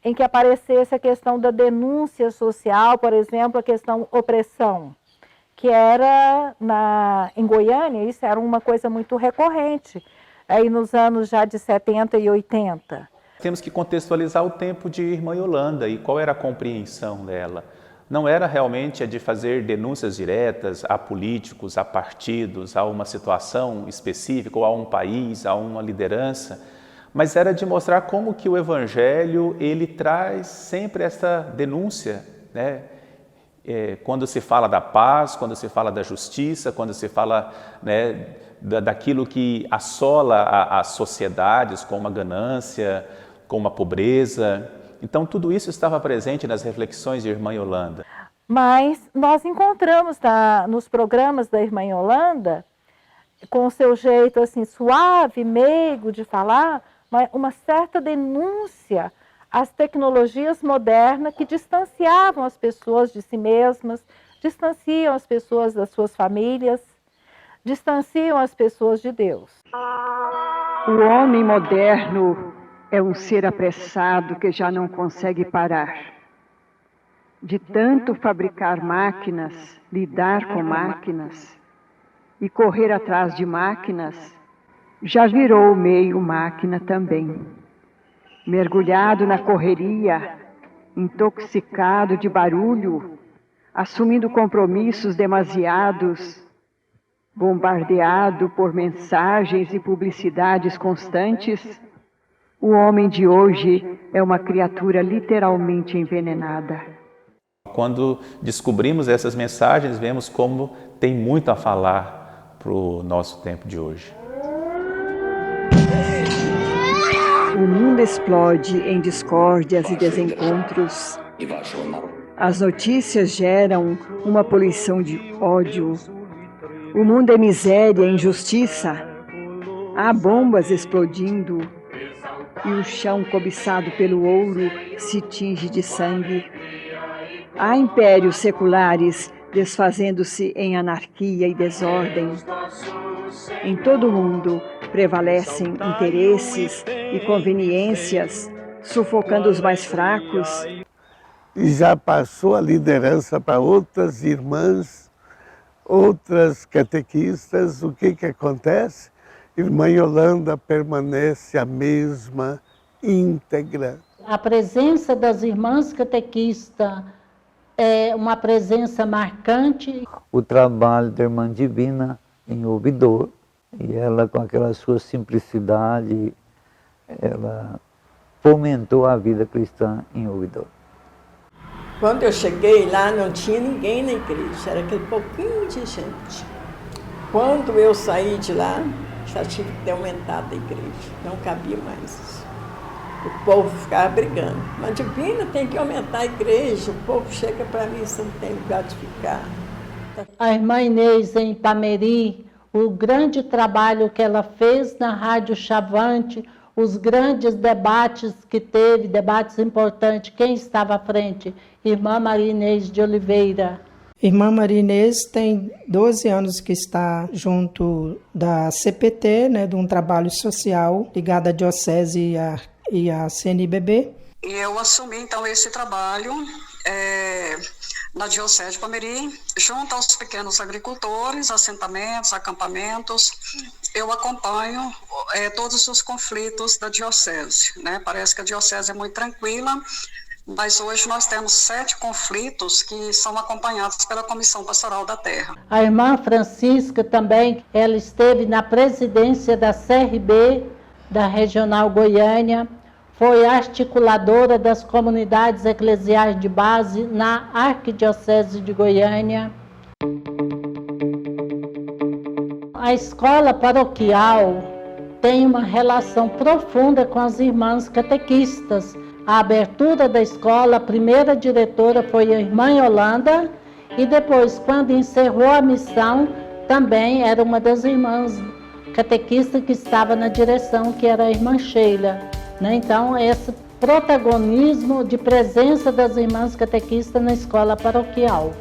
em que aparecesse a questão da denúncia social, por exemplo, a questão opressão, que era em Goiânia, isso era uma coisa muito recorrente, aí nos anos já de 70 e 80. Temos que contextualizar o tempo de Irmã Yolanda e qual era a compreensão dela. Não era realmente a de fazer denúncias diretas a políticos, a partidos, a uma situação específica, ou a um país, a uma liderança, mas era de mostrar como que o Evangelho ele traz sempre essa denúncia, né? Quando se fala da paz, quando se fala da justiça, quando se fala, né, daquilo que assola as sociedades, como a ganância, como a pobreza. Então, tudo isso estava presente nas reflexões de Irmã Yolanda. Mas nós encontramos nos programas da Irmã Yolanda, com o seu jeito assim suave, meigo de falar, uma certa denúncia às tecnologias modernas que distanciavam as pessoas de si mesmas, distanciam as pessoas das suas famílias, distanciam as pessoas de Deus. O homem moderno é um ser apressado que já não consegue parar. De tanto fabricar máquinas, lidar com máquinas e correr atrás de máquinas, já virou meio máquina também. Mergulhado na correria, intoxicado de barulho, assumindo compromissos demasiados, bombardeado por mensagens e publicidades constantes, o homem de hoje é uma criatura literalmente envenenada. Quando descobrimos essas mensagens, vemos como tem muito a falar para o nosso tempo de hoje. O mundo explode em discórdias e desencontros. As notícias geram uma poluição de ódio. O mundo é miséria e injustiça. Há bombas explodindo e o chão cobiçado pelo ouro se tinge de sangue. Há impérios seculares desfazendo-se em anarquia e desordem. Em todo o mundo prevalecem interesses e conveniências, sufocando os mais fracos. E já passou a liderança para outras irmãs, outras catequistas. O que acontece? Irmã Yolanda permanece a mesma, íntegra. A presença das irmãs catequistas é uma presença marcante. O trabalho da Irmã Divina em Ouvidor, e ela com aquela sua simplicidade, ela fomentou a vida cristã em Ouvidor. Quando eu cheguei lá não tinha ninguém na igreja, era aquele pouquinho de gente. Quando eu saí de lá, já tive que ter aumentado a igreja, não cabia mais. O povo ficava brigando. Mas Divina tem que aumentar a igreja, o povo chega para mim, você não tem lugar de ficar. A irmã Inês em Ipameri, o grande trabalho que ela fez na Rádio Chavante, os grandes debates que teve, debates importantes, quem estava à frente? Irmã Maria Inês de Oliveira. Irmã Maria Inês tem 12 anos que está junto da CPT, né, de um trabalho social ligado à Diocese e à CNBB. E eu assumi, então, esse trabalho na Diocese de Ipameri, junto aos pequenos agricultores, assentamentos, acampamentos. Eu acompanho todos os conflitos da Diocese, né? Parece que a Diocese é muito tranquila, Mas hoje nós temos 7 conflitos que são acompanhados pela Comissão Pastoral da Terra. A irmã Francisca também, ela esteve na presidência da CRB, da Regional Goiânia, foi articuladora das comunidades eclesiais de base na Arquidiocese de Goiânia. A escola paroquial tem uma relação profunda com as irmãs catequistas. A abertura da escola, a primeira diretora foi a irmã Yolanda, e depois, quando encerrou a missão, também era uma das irmãs catequistas que estava na direção, que era a irmã Sheila. Então, esse protagonismo de presença das irmãs catequistas na escola paroquial.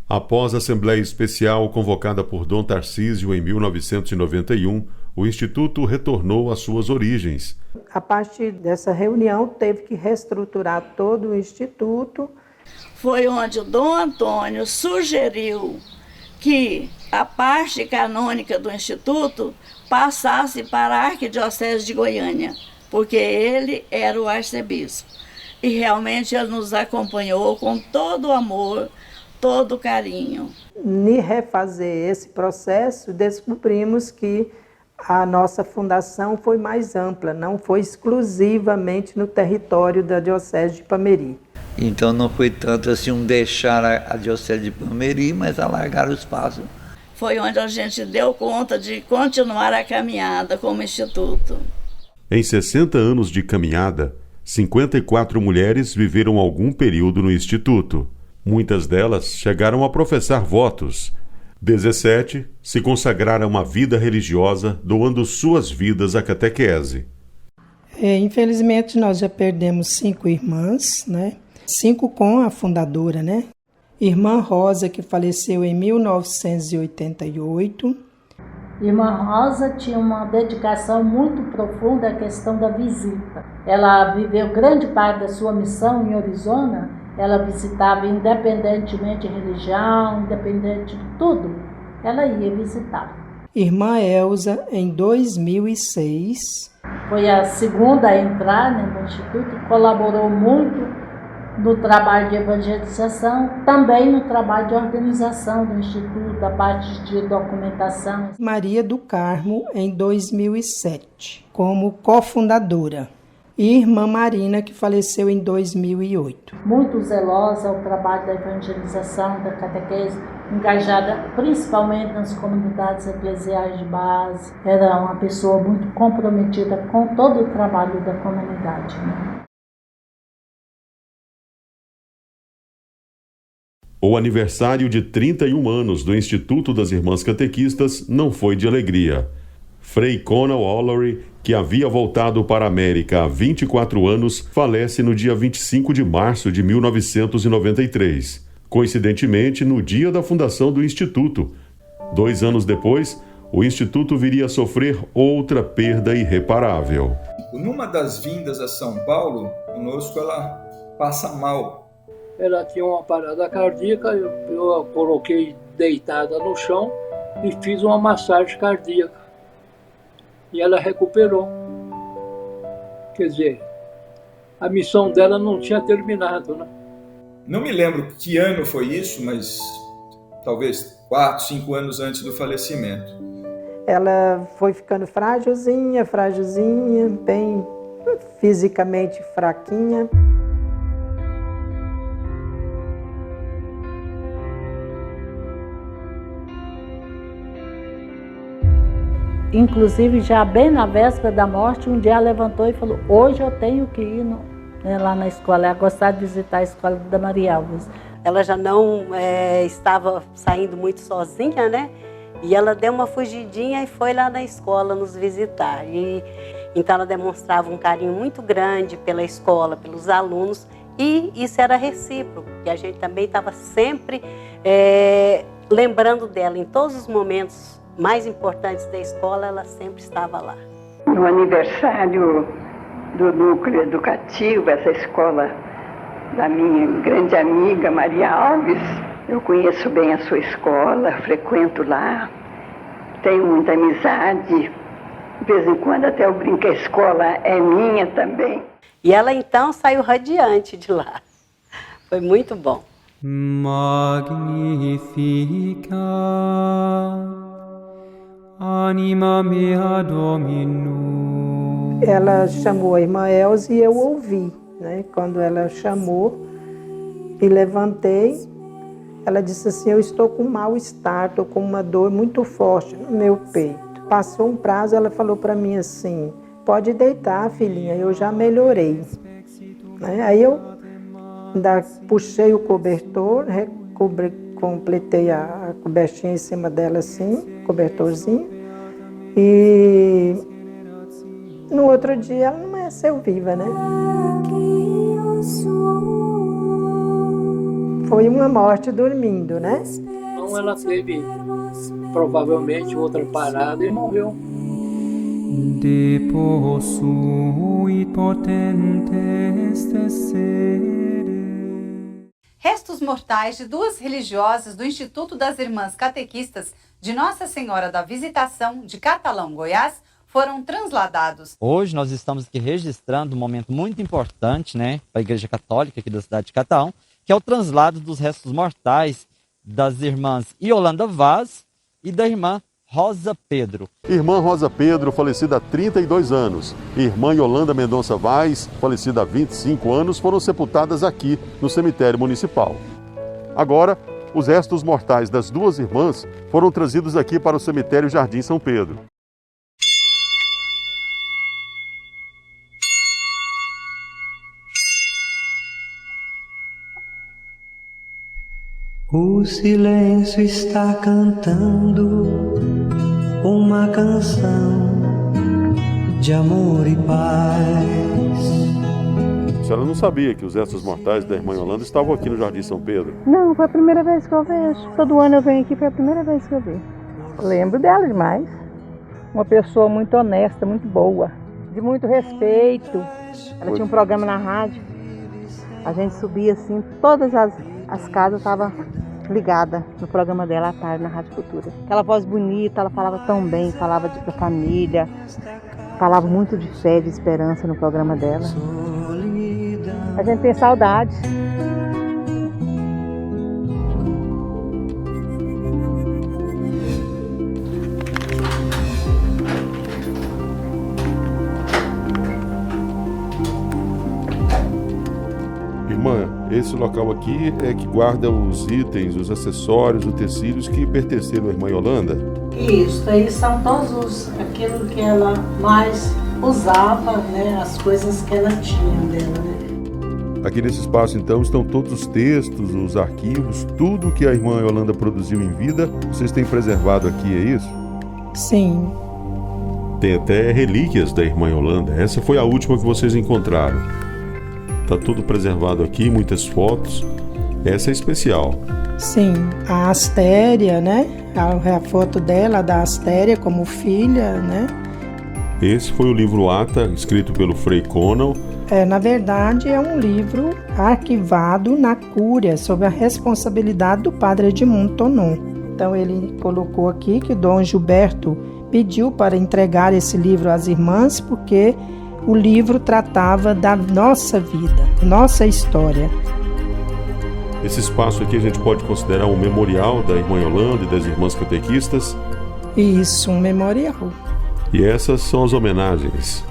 Após a Assembleia Especial convocada por Dom Tarcísio em 1991, o Instituto retornou às suas origens. A partir dessa reunião, teve que reestruturar todo o Instituto. Foi onde o Dom Antônio sugeriu que a parte canônica do Instituto passasse para a Arquidiocese de Goiânia, porque ele era o arcebispo. E realmente ele nos acompanhou com todo o amor, todo o carinho. Em refazer esse processo, descobrimos que a nossa fundação foi mais ampla, não foi exclusivamente no território da Diocese de Ipameri. Então não foi tanto assim deixar a Diocese de Ipameri, mas alargar o espaço. Foi onde a gente deu conta de continuar a caminhada como instituto. Em 60 anos de caminhada, 54 mulheres viveram algum período no Instituto. Muitas delas chegaram a professar votos. 17 se consagraram à vida religiosa, doando suas vidas à catequese. Infelizmente, nós já perdemos 5 irmãs, 5 com a fundadora, Irmã Rosa, que faleceu em 1988. Irmã Rosa tinha uma dedicação muito profunda à questão da visita. Ela viveu grande parte da sua missão em Arizona. Ela visitava independentemente de religião, independente de tudo. Ela ia visitar. Irmã Elza, em 2006. Foi a segunda a entrar no Instituto e colaborou muito no trabalho de evangelização, também no trabalho de organização do Instituto, da parte de documentação. Maria do Carmo, em 2007, como cofundadora. E Irmã Marina, que faleceu em 2008. Muito zelosa ao trabalho da evangelização, da catequese, engajada principalmente nas comunidades eclesiais de base. Era uma pessoa muito comprometida com todo o trabalho da comunidade. O aniversário de 31 anos do Instituto das Irmãs Catequistas não foi de alegria. Frei Conal Ollery, que havia voltado para a América há 24 anos, falece no dia 25 de março de 1993, coincidentemente no dia da fundação do Instituto. 2 anos depois, o Instituto viria a sofrer outra perda irreparável. Numa das vindas a São Paulo, conosco ela passa mal. Ela tinha uma parada cardíaca, eu a coloquei deitada no chão e fiz uma massagem cardíaca. E ela recuperou. Quer dizer, a missão dela não tinha terminado, Não me lembro que ano foi isso, mas talvez 4, 5 anos antes do falecimento. Ela foi ficando frágilzinha, bem fisicamente fraquinha. Inclusive, já bem na véspera da morte, um dia ela levantou e falou: hoje eu tenho que ir lá na escola. Ela gostava de visitar a escola da Maria Alves. Ela já não estava saindo muito sozinha, E ela deu uma fugidinha e foi lá na escola nos visitar. Então ela demonstrava um carinho muito grande pela escola, pelos alunos, e isso era recíproco, que a gente também estava sempre lembrando dela em todos os momentos mais importantes da escola, ela sempre estava lá. No aniversário do núcleo educativo, essa escola da minha grande amiga Maria Alves, eu conheço bem a sua escola, frequento lá, tenho muita amizade. De vez em quando até eu brinco que a escola é minha também. E ela então saiu radiante de lá. Foi muito bom. Magnificat anima mea Domino. Ela chamou a irmã Elza e eu ouvi, né? Quando ela chamou e levantei, ela disse assim: eu estou com mal-estar, estou com uma dor muito forte no meu peito. Passou um prazo, ela falou para mim assim: pode deitar, filhinha, eu já melhorei. Aí eu ainda puxei o cobertor, completei a cobertinha em cima dela assim, cobertorzinho, e no outro dia ela não amanheceu viva, né? Foi uma morte dormindo, né? Então ela teve provavelmente outra parada e morreu. De possui potentes tessere. Restos mortais de duas religiosas do Instituto das Irmãs Catequistas de Nossa Senhora da Visitação de Catalão, Goiás, foram transladados. Hoje nós estamos aqui registrando um momento muito importante, né, para a Igreja Católica aqui da cidade de Catalão, que é o translado dos restos mortais das irmãs Yolanda Vaz e da irmã Rosa Pedro. Irmã Rosa Pedro, falecida há 32 anos, e irmã Yolanda Mendonça Vaz, falecida há 25 anos, foram sepultadas aqui no cemitério municipal. Agora, os restos mortais das duas irmãs foram trazidos aqui para o cemitério Jardim São Pedro. O silêncio está cantando uma canção de amor e paz. A senhora não sabia que os restos mortais da irmã Yolanda estavam aqui no Jardim São Pedro? Não, foi a primeira vez que eu vejo. Todo ano eu venho aqui, foi a primeira vez que eu vi. Lembro dela demais. Uma pessoa muito honesta, muito boa, de muito respeito. Ela tinha um programa na rádio. A gente subia assim, todas as casas estavam ligadas no programa dela à tarde na Rádio Cultura. Aquela voz bonita, ela falava tão bem, falava da família, falava muito de fé, de esperança no programa dela. A gente tem saudade. Irmã, esse local aqui é que guarda os itens, os acessórios, os utensílios que pertenceram à irmã Yolanda? Isso, aí são todos aquilo que ela mais usava, né, as coisas que ela tinha dela, né? Aqui nesse espaço, então, estão todos os textos, os arquivos, tudo que a irmã Yolanda produziu em vida, vocês têm preservado aqui, é isso? Sim. Tem até relíquias da irmã Yolanda. Essa foi a última que vocês encontraram. Tá tudo preservado aqui, muitas fotos. Essa é especial. Sim, a Astéria, né? A foto dela, da Astéria como filha, né? Esse foi o livro Ata, escrito pelo Frei Conal. Na verdade, é um livro arquivado na Cúria, sob a responsabilidade do padre Edmundo Tonon. Então, ele colocou aqui que o Dom Gilberto pediu para entregar esse livro às irmãs, porque o livro tratava da nossa vida, nossa história. Esse espaço aqui a gente pode considerar um memorial da irmã Yolanda e das irmãs catequistas? Isso, um memorial. E essas são as homenagens.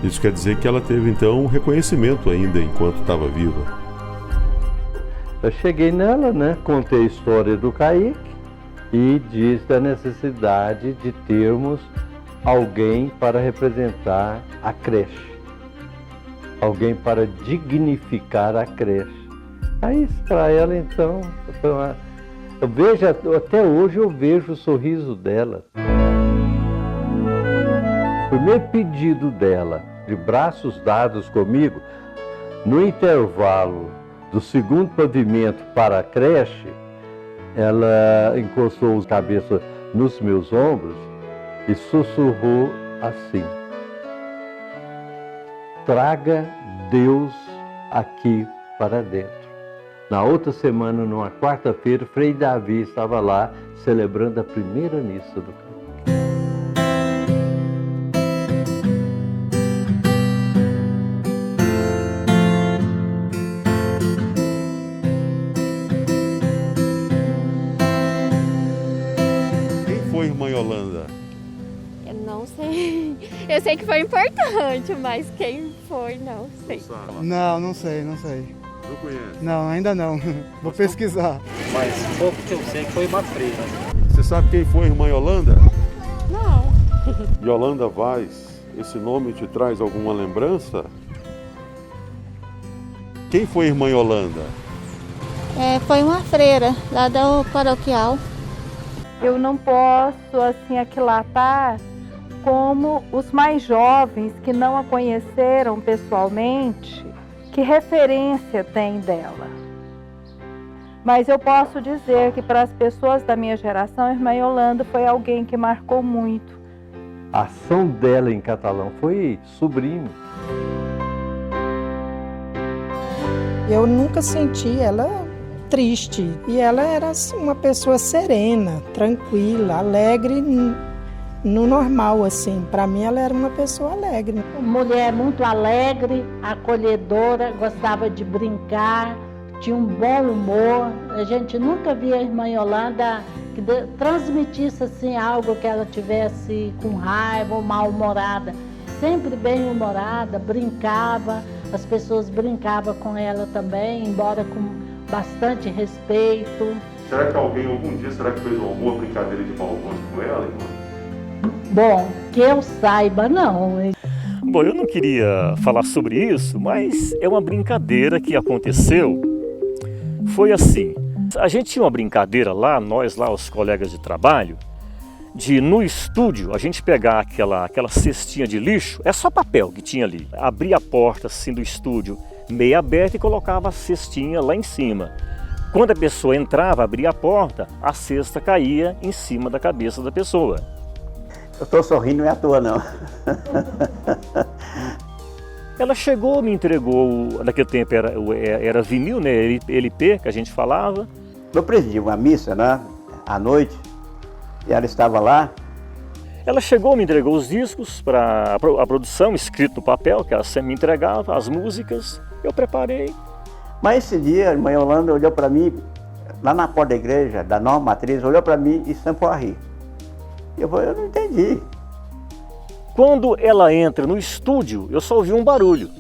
Isso quer dizer que ela teve, então, um reconhecimento ainda enquanto estava viva. Eu cheguei nela, né? Contei a história do Kaique e disse da necessidade de termos alguém para representar a creche. Alguém para dignificar a creche. Aí, para ela, então, eu vejo, até hoje eu vejo o sorriso dela. O primeiro pedido dela, de braços dados comigo, no intervalo do segundo pavimento para a creche, ela encostou a cabeça nos meus ombros e sussurrou assim: traga Deus aqui para dentro. Na outra semana, numa quarta-feira, Frei Davi estava lá celebrando a primeira missa do Kaique. Yolanda? Eu não sei. Eu sei que foi importante, mas quem foi, não sei. Não sei. Não conhece? Não, ainda não. Vou pesquisar. Mas pouco que eu sei que foi uma freira. Você sabe quem foi a irmã Yolanda? Não. Yolanda Vaz, esse nome te traz alguma lembrança? Quem foi a irmã Yolanda? Foi uma freira lá da paroquial. Eu não posso assim aquilatar como os mais jovens que não a conheceram pessoalmente, que referência tem dela. Mas eu posso dizer que para as pessoas da minha geração, a irmã Yolanda foi alguém que marcou muito. A ação dela em Catalão foi sublime. Eu nunca senti ela triste. E ela era assim, uma pessoa serena, tranquila, alegre no normal, assim. Para mim, ela era uma pessoa alegre. Mulher muito alegre, acolhedora, gostava de brincar, tinha um bom humor. A gente nunca via a irmã Yolanda que transmitisse assim, algo que ela tivesse com raiva ou mal-humorada. Sempre bem-humorada, brincava, as pessoas brincavam com ela também, embora com bastante respeito. Será que algum dia, fez alguma brincadeira de mau gosto com ela, irmã? Bom, que eu saiba, não. Bom, eu não queria falar sobre isso, mas é uma brincadeira que aconteceu. Foi assim, a gente tinha uma brincadeira lá, os colegas de trabalho, de no estúdio a gente pegar aquela cestinha de lixo, é só papel que tinha ali, abrir a porta assim do estúdio meia aberta e colocava a cestinha lá em cima. Quando a pessoa entrava, abria a porta, a cesta caía em cima da cabeça da pessoa. Eu estou sorrindo, não é à toa não. Ela chegou, me entregou, naquele tempo era vinil, né, LP que a gente falava. Eu presidi uma missa, né, à noite, e ela estava lá. Ela chegou, me entregou os discos para a produção, escrito no papel, que ela sempre me entregava, as músicas, eu preparei. Mas esse dia, a irmã Yolanda olhou para mim, lá na porta da igreja, da Nova Matriz, olhou para mim e começou a rir. Eu falei, eu não entendi. Quando ela entra no estúdio, eu só ouvi um barulho.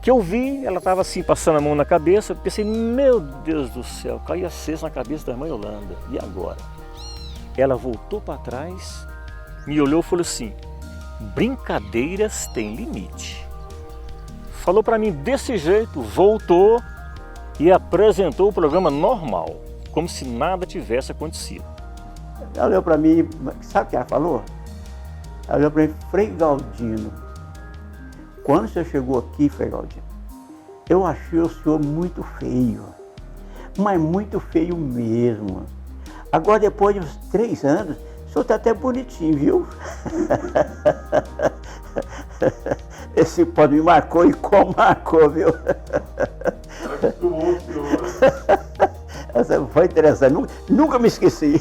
Que eu vi, ela estava assim, passando a mão na cabeça, eu pensei, meu Deus do céu, caiu a cesta na cabeça da irmã Yolanda, e agora? Ela voltou para trás, me olhou e falou assim, brincadeiras têm limite. Falou para mim desse jeito, voltou e apresentou o programa normal, como se nada tivesse acontecido. Ela olhou para mim, sabe o que ela falou? Ela olhou para mim, Frei Galdino, quando você chegou aqui, Frei Galdino, eu achei o senhor muito feio, mas muito feio mesmo. Agora, depois de uns 3 anos, o senhor está até bonitinho, viu? Esse pode me marcou e como marcou, viu? Essa foi interessante, nunca me esqueci.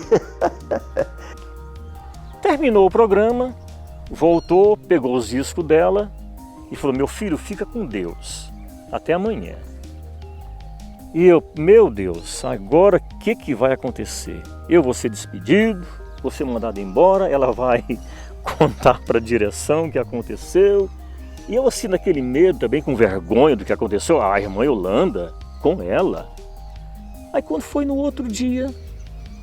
Terminou o programa, voltou, pegou os discos dela e falou, meu filho, fica com Deus, até amanhã. E eu, meu Deus, agora o que vai acontecer? Eu vou ser despedido, vou ser mandado embora, ela vai contar para a direção o que aconteceu. E eu assim naquele medo, também com vergonha do que aconteceu, a irmã Yolanda, com ela. Aí quando foi no outro dia,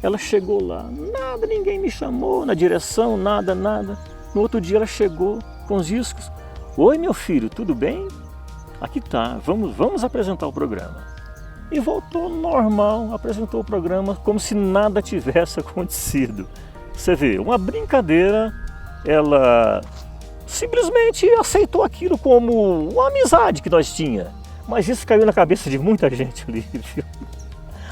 ela chegou lá, nada, ninguém me chamou, na direção, nada. No outro dia ela chegou com os discos. Oi meu filho, tudo bem? Aqui tá, vamos apresentar o programa. E voltou normal, apresentou o programa como se nada tivesse acontecido. Você vê, uma brincadeira, ela simplesmente aceitou aquilo como uma amizade que nós tínhamos. Mas isso caiu na cabeça de muita gente ali, viu?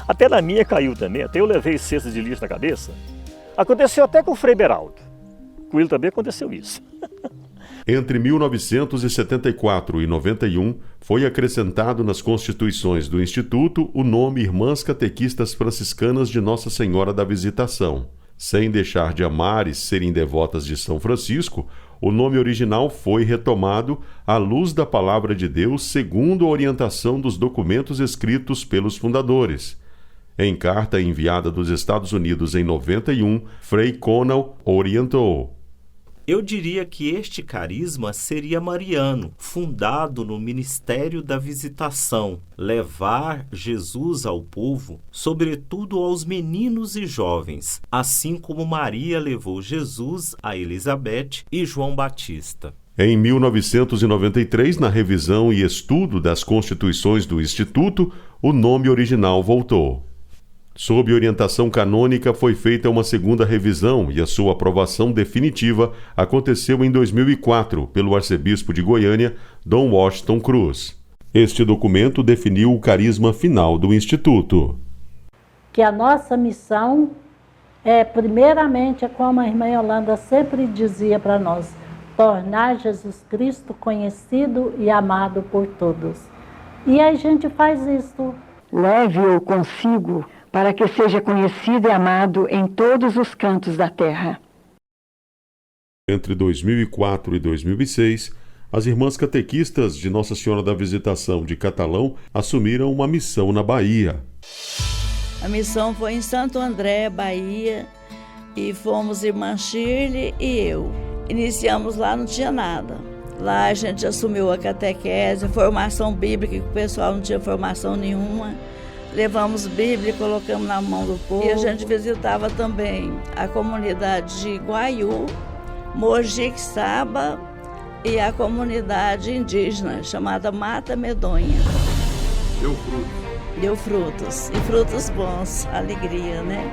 Até na minha caiu também, até eu levei cestas de lixo na cabeça. Aconteceu até com o Frei Beraldo. Com ele também aconteceu isso. Entre 1974 e 91, foi acrescentado nas constituições do Instituto o nome Irmãs Catequistas Franciscanas de Nossa Senhora da Visitação. Sem deixar de amar e serem devotas de São Francisco, o nome original foi retomado à luz da Palavra de Deus segundo a orientação dos documentos escritos pelos fundadores. Em carta enviada dos Estados Unidos em 91, Frei Conal orientou: eu diria que este carisma seria mariano, fundado no ministério da visitação, levar Jesus ao povo, sobretudo aos meninos e jovens, assim como Maria levou Jesus a Elizabeth e João Batista. Em 1993, na revisão e estudo das constituições do Instituto, o nome original voltou. Sob orientação canônica, foi feita uma segunda revisão e a sua aprovação definitiva aconteceu em 2004 pelo arcebispo de Goiânia, Dom Washington Cruz. Este documento definiu o carisma final do Instituto. Que a nossa missão primeiramente, como a irmã Yolanda sempre dizia para nós, tornar Jesus Cristo conhecido e amado por todos. E a gente faz isso. Leve-o consigo, para que seja conhecido e amado em todos os cantos da terra. Entre 2004 e 2006, as irmãs catequistas de Nossa Senhora da Visitação de Catalão assumiram uma missão na Bahia. A missão foi em Santo André, Bahia, e fomos irmã Shirley e eu. Iniciamos lá, não tinha nada. Lá a gente assumiu a catequese, formação bíblica, que o pessoal não tinha formação nenhuma. Levamos Bíblia e colocamos na mão do povo. E a gente visitava também a comunidade de Guaiú, Mojiquixaba e a comunidade indígena chamada Mata Medonha. Deu frutos. Deu frutos. E frutos bons, alegria, né?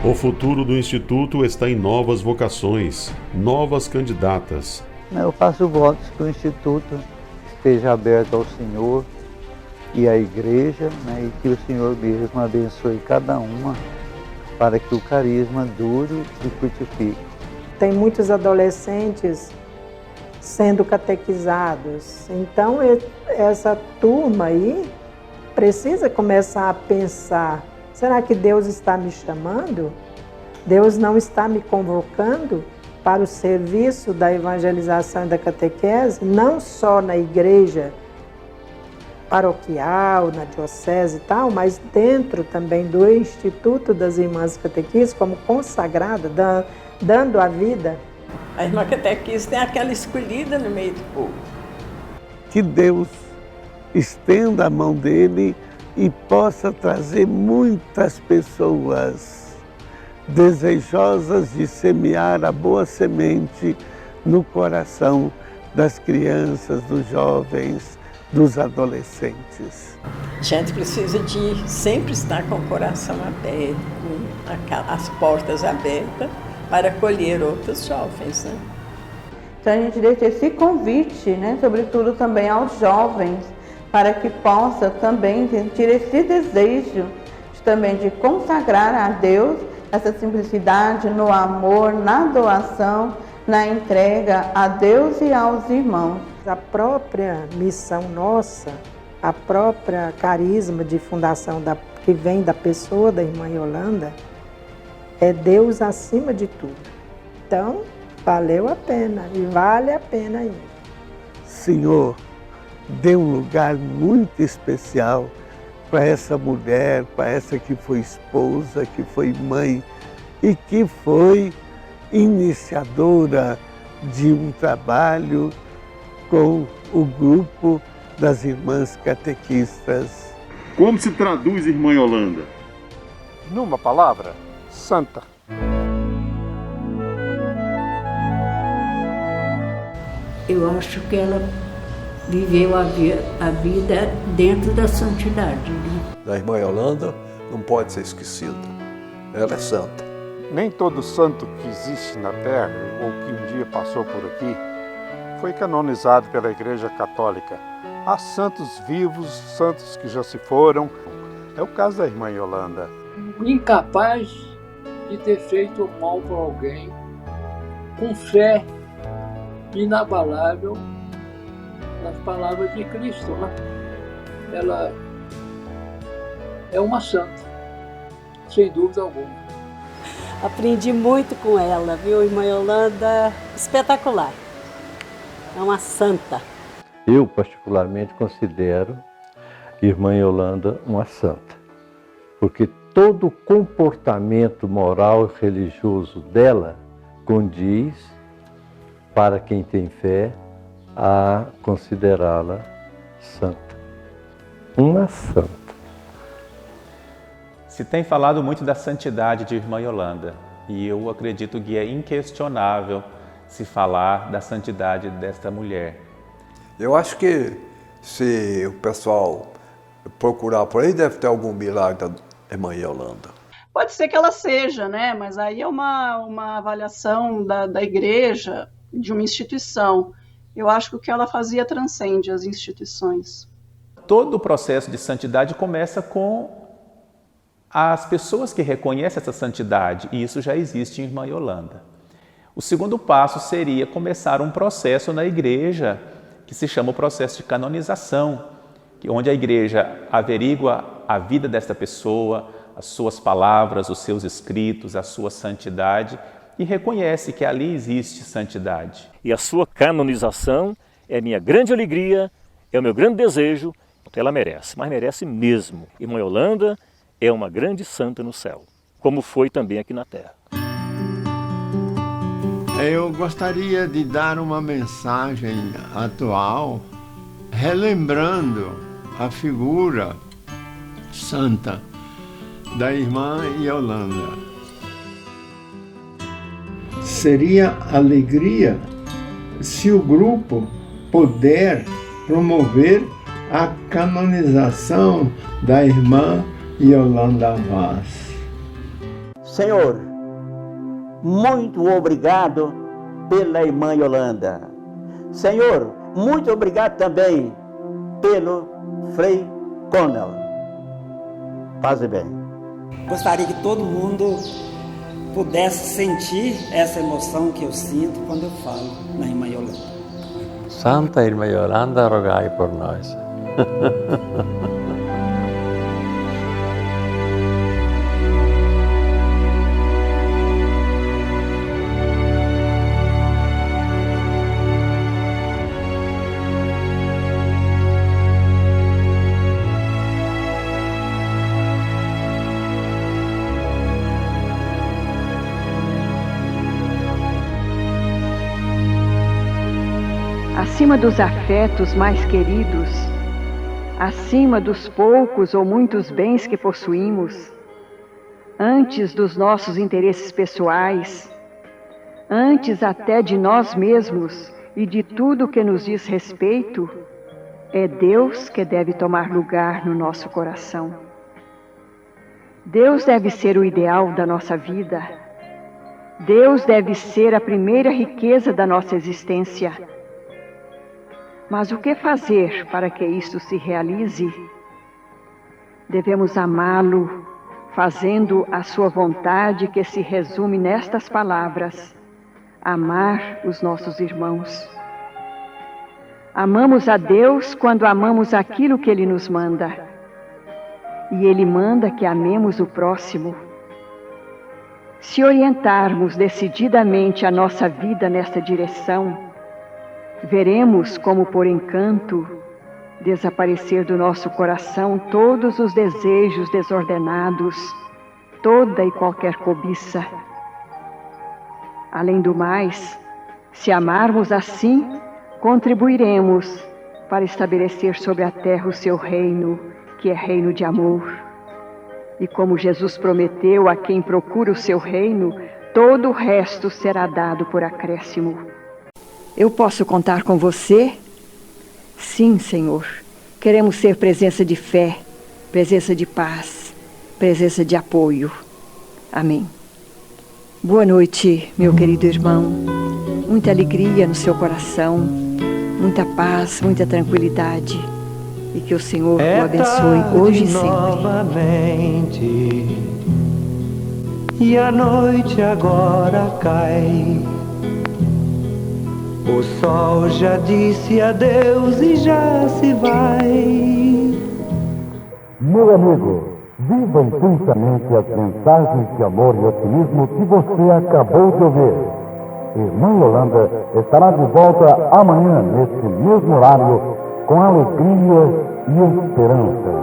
O futuro do Instituto está em novas vocações, novas candidatas. Eu faço votos que o Instituto esteja aberto ao Senhor e à Igreja, né, e que o Senhor mesmo abençoe cada uma para que o carisma dure e frutifique. Tem muitos adolescentes sendo catequizados, então essa turma aí precisa começar a pensar: será que Deus está me chamando? Deus não está me convocando para o serviço da evangelização e da catequese, não só na igreja paroquial, na diocese e tal, mas dentro também do Instituto das Irmãs Catequistas, como consagrada, dando a vida. A irmã catequista é aquela escolhida no meio do povo. Que Deus estenda a mão dele e possa trazer muitas pessoas desejosas de semear a boa semente no coração das crianças, dos jovens, dos adolescentes. A gente precisa de sempre estar com o coração aberto, com as portas abertas para acolher outros jovens, né? Então a gente deixa esse convite, né, sobretudo também aos jovens, para que possa também sentir esse desejo também de consagrar a Deus essa simplicidade no amor, na doação, na entrega a Deus e aos irmãos. A própria missão nossa, a própria carisma de fundação que vem da pessoa da irmã Yolanda, é Deus acima de tudo. Então, valeu a pena e vale a pena ainda. Senhor, dê um lugar muito especial para essa mulher, para essa que foi esposa, que foi mãe e que foi iniciadora de um trabalho com o grupo das Irmãs Catequistas. Como se traduz, irmã Yolanda? Numa palavra, santa. Eu acho que ela viveu a vida dentro da santidade. A irmã Yolanda não pode ser esquecida. Ela é santa. Nem todo santo que existe na Terra, ou que um dia passou por aqui, foi canonizado pela Igreja Católica. Há santos vivos, santos que já se foram. É o caso da irmã Yolanda. Incapaz de ter feito mal para alguém, com fé inabalável nas palavras de Cristo, né? Ela é uma santa, sem dúvida alguma. Aprendi muito com ela, viu, irmã Yolanda? Espetacular. É uma santa. Eu, particularmente, considero Irmã Yolanda uma santa, porque todo o comportamento moral e religioso dela condiz, para quem tem fé, a considerá-la santa. Uma santa. Se tem falado muito da santidade de Irmã Yolanda, e eu acredito que é inquestionável se falar da santidade desta mulher. Eu acho que se o pessoal procurar por aí, deve ter algum milagre da Irmã Yolanda. Pode ser que ela seja, né? Mas aí é uma avaliação da igreja, de uma instituição. Eu acho que o que ela fazia transcende as instituições. Todo o processo de santidade começa com as pessoas que reconhecem essa santidade, e isso já existe em Irmã Yolanda. O segundo passo seria começar um processo na igreja, que se chama o processo de canonização, onde a igreja averigua a vida desta pessoa, as suas palavras, os seus escritos, a sua santidade, e reconhece que ali existe santidade. E a sua canonização é minha grande alegria, é o meu grande desejo, porque ela merece, mas merece mesmo. Irmã Yolanda é uma grande santa no céu, como foi também aqui na terra. Eu gostaria de dar uma mensagem atual, relembrando a figura santa da irmã Yolanda. Seria alegria se o grupo puder promover a canonização da irmã Yolanda Vaz. Senhor, muito obrigado pela irmã Yolanda. Senhor, muito obrigado também pelo Frei Conel. Paz e bem. Gostaria que todo mundo pudesse sentir essa emoção que eu sinto quando eu falo na irmã Yolanda. Santa Irmã Yolanda, rogai por nós. Acima dos afetos mais queridos, acima dos poucos ou muitos bens que possuímos, antes dos nossos interesses pessoais, antes até de nós mesmos e de tudo que nos diz respeito, é Deus que deve tomar lugar no nosso coração. Deus deve ser o ideal da nossa vida. Deus deve ser a primeira riqueza da nossa existência. Mas o que fazer para que isto se realize? Devemos amá-lo, fazendo a sua vontade, que se resume nestas palavras: amar os nossos irmãos. Amamos a Deus quando amamos aquilo que Ele nos manda. E Ele manda que amemos o próximo. Se orientarmos decididamente a nossa vida nesta direção, veremos como por encanto desaparecer do nosso coração todos os desejos desordenados, toda e qualquer cobiça. Além do mais, se amarmos assim, contribuiremos para estabelecer sobre a terra o seu reino, que é reino de amor. E como Jesus prometeu a quem procura o seu reino, todo o resto será dado por acréscimo. Eu posso contar com você? Sim, Senhor. Queremos ser presença de fé, presença de paz, presença de apoio. Amém. Boa noite, meu querido irmão. Muita alegria no seu coração, muita paz, muita tranquilidade. E que o Senhor o abençoe hoje e sempre. Novamente, e a noite agora cai. O sol já disse adeus e já se vai. Meu amigo, viva intensamente as mensagens de amor e otimismo que você acabou de ouvir. Irmã Yolanda estará de volta amanhã, neste mesmo horário, com alegria e esperança.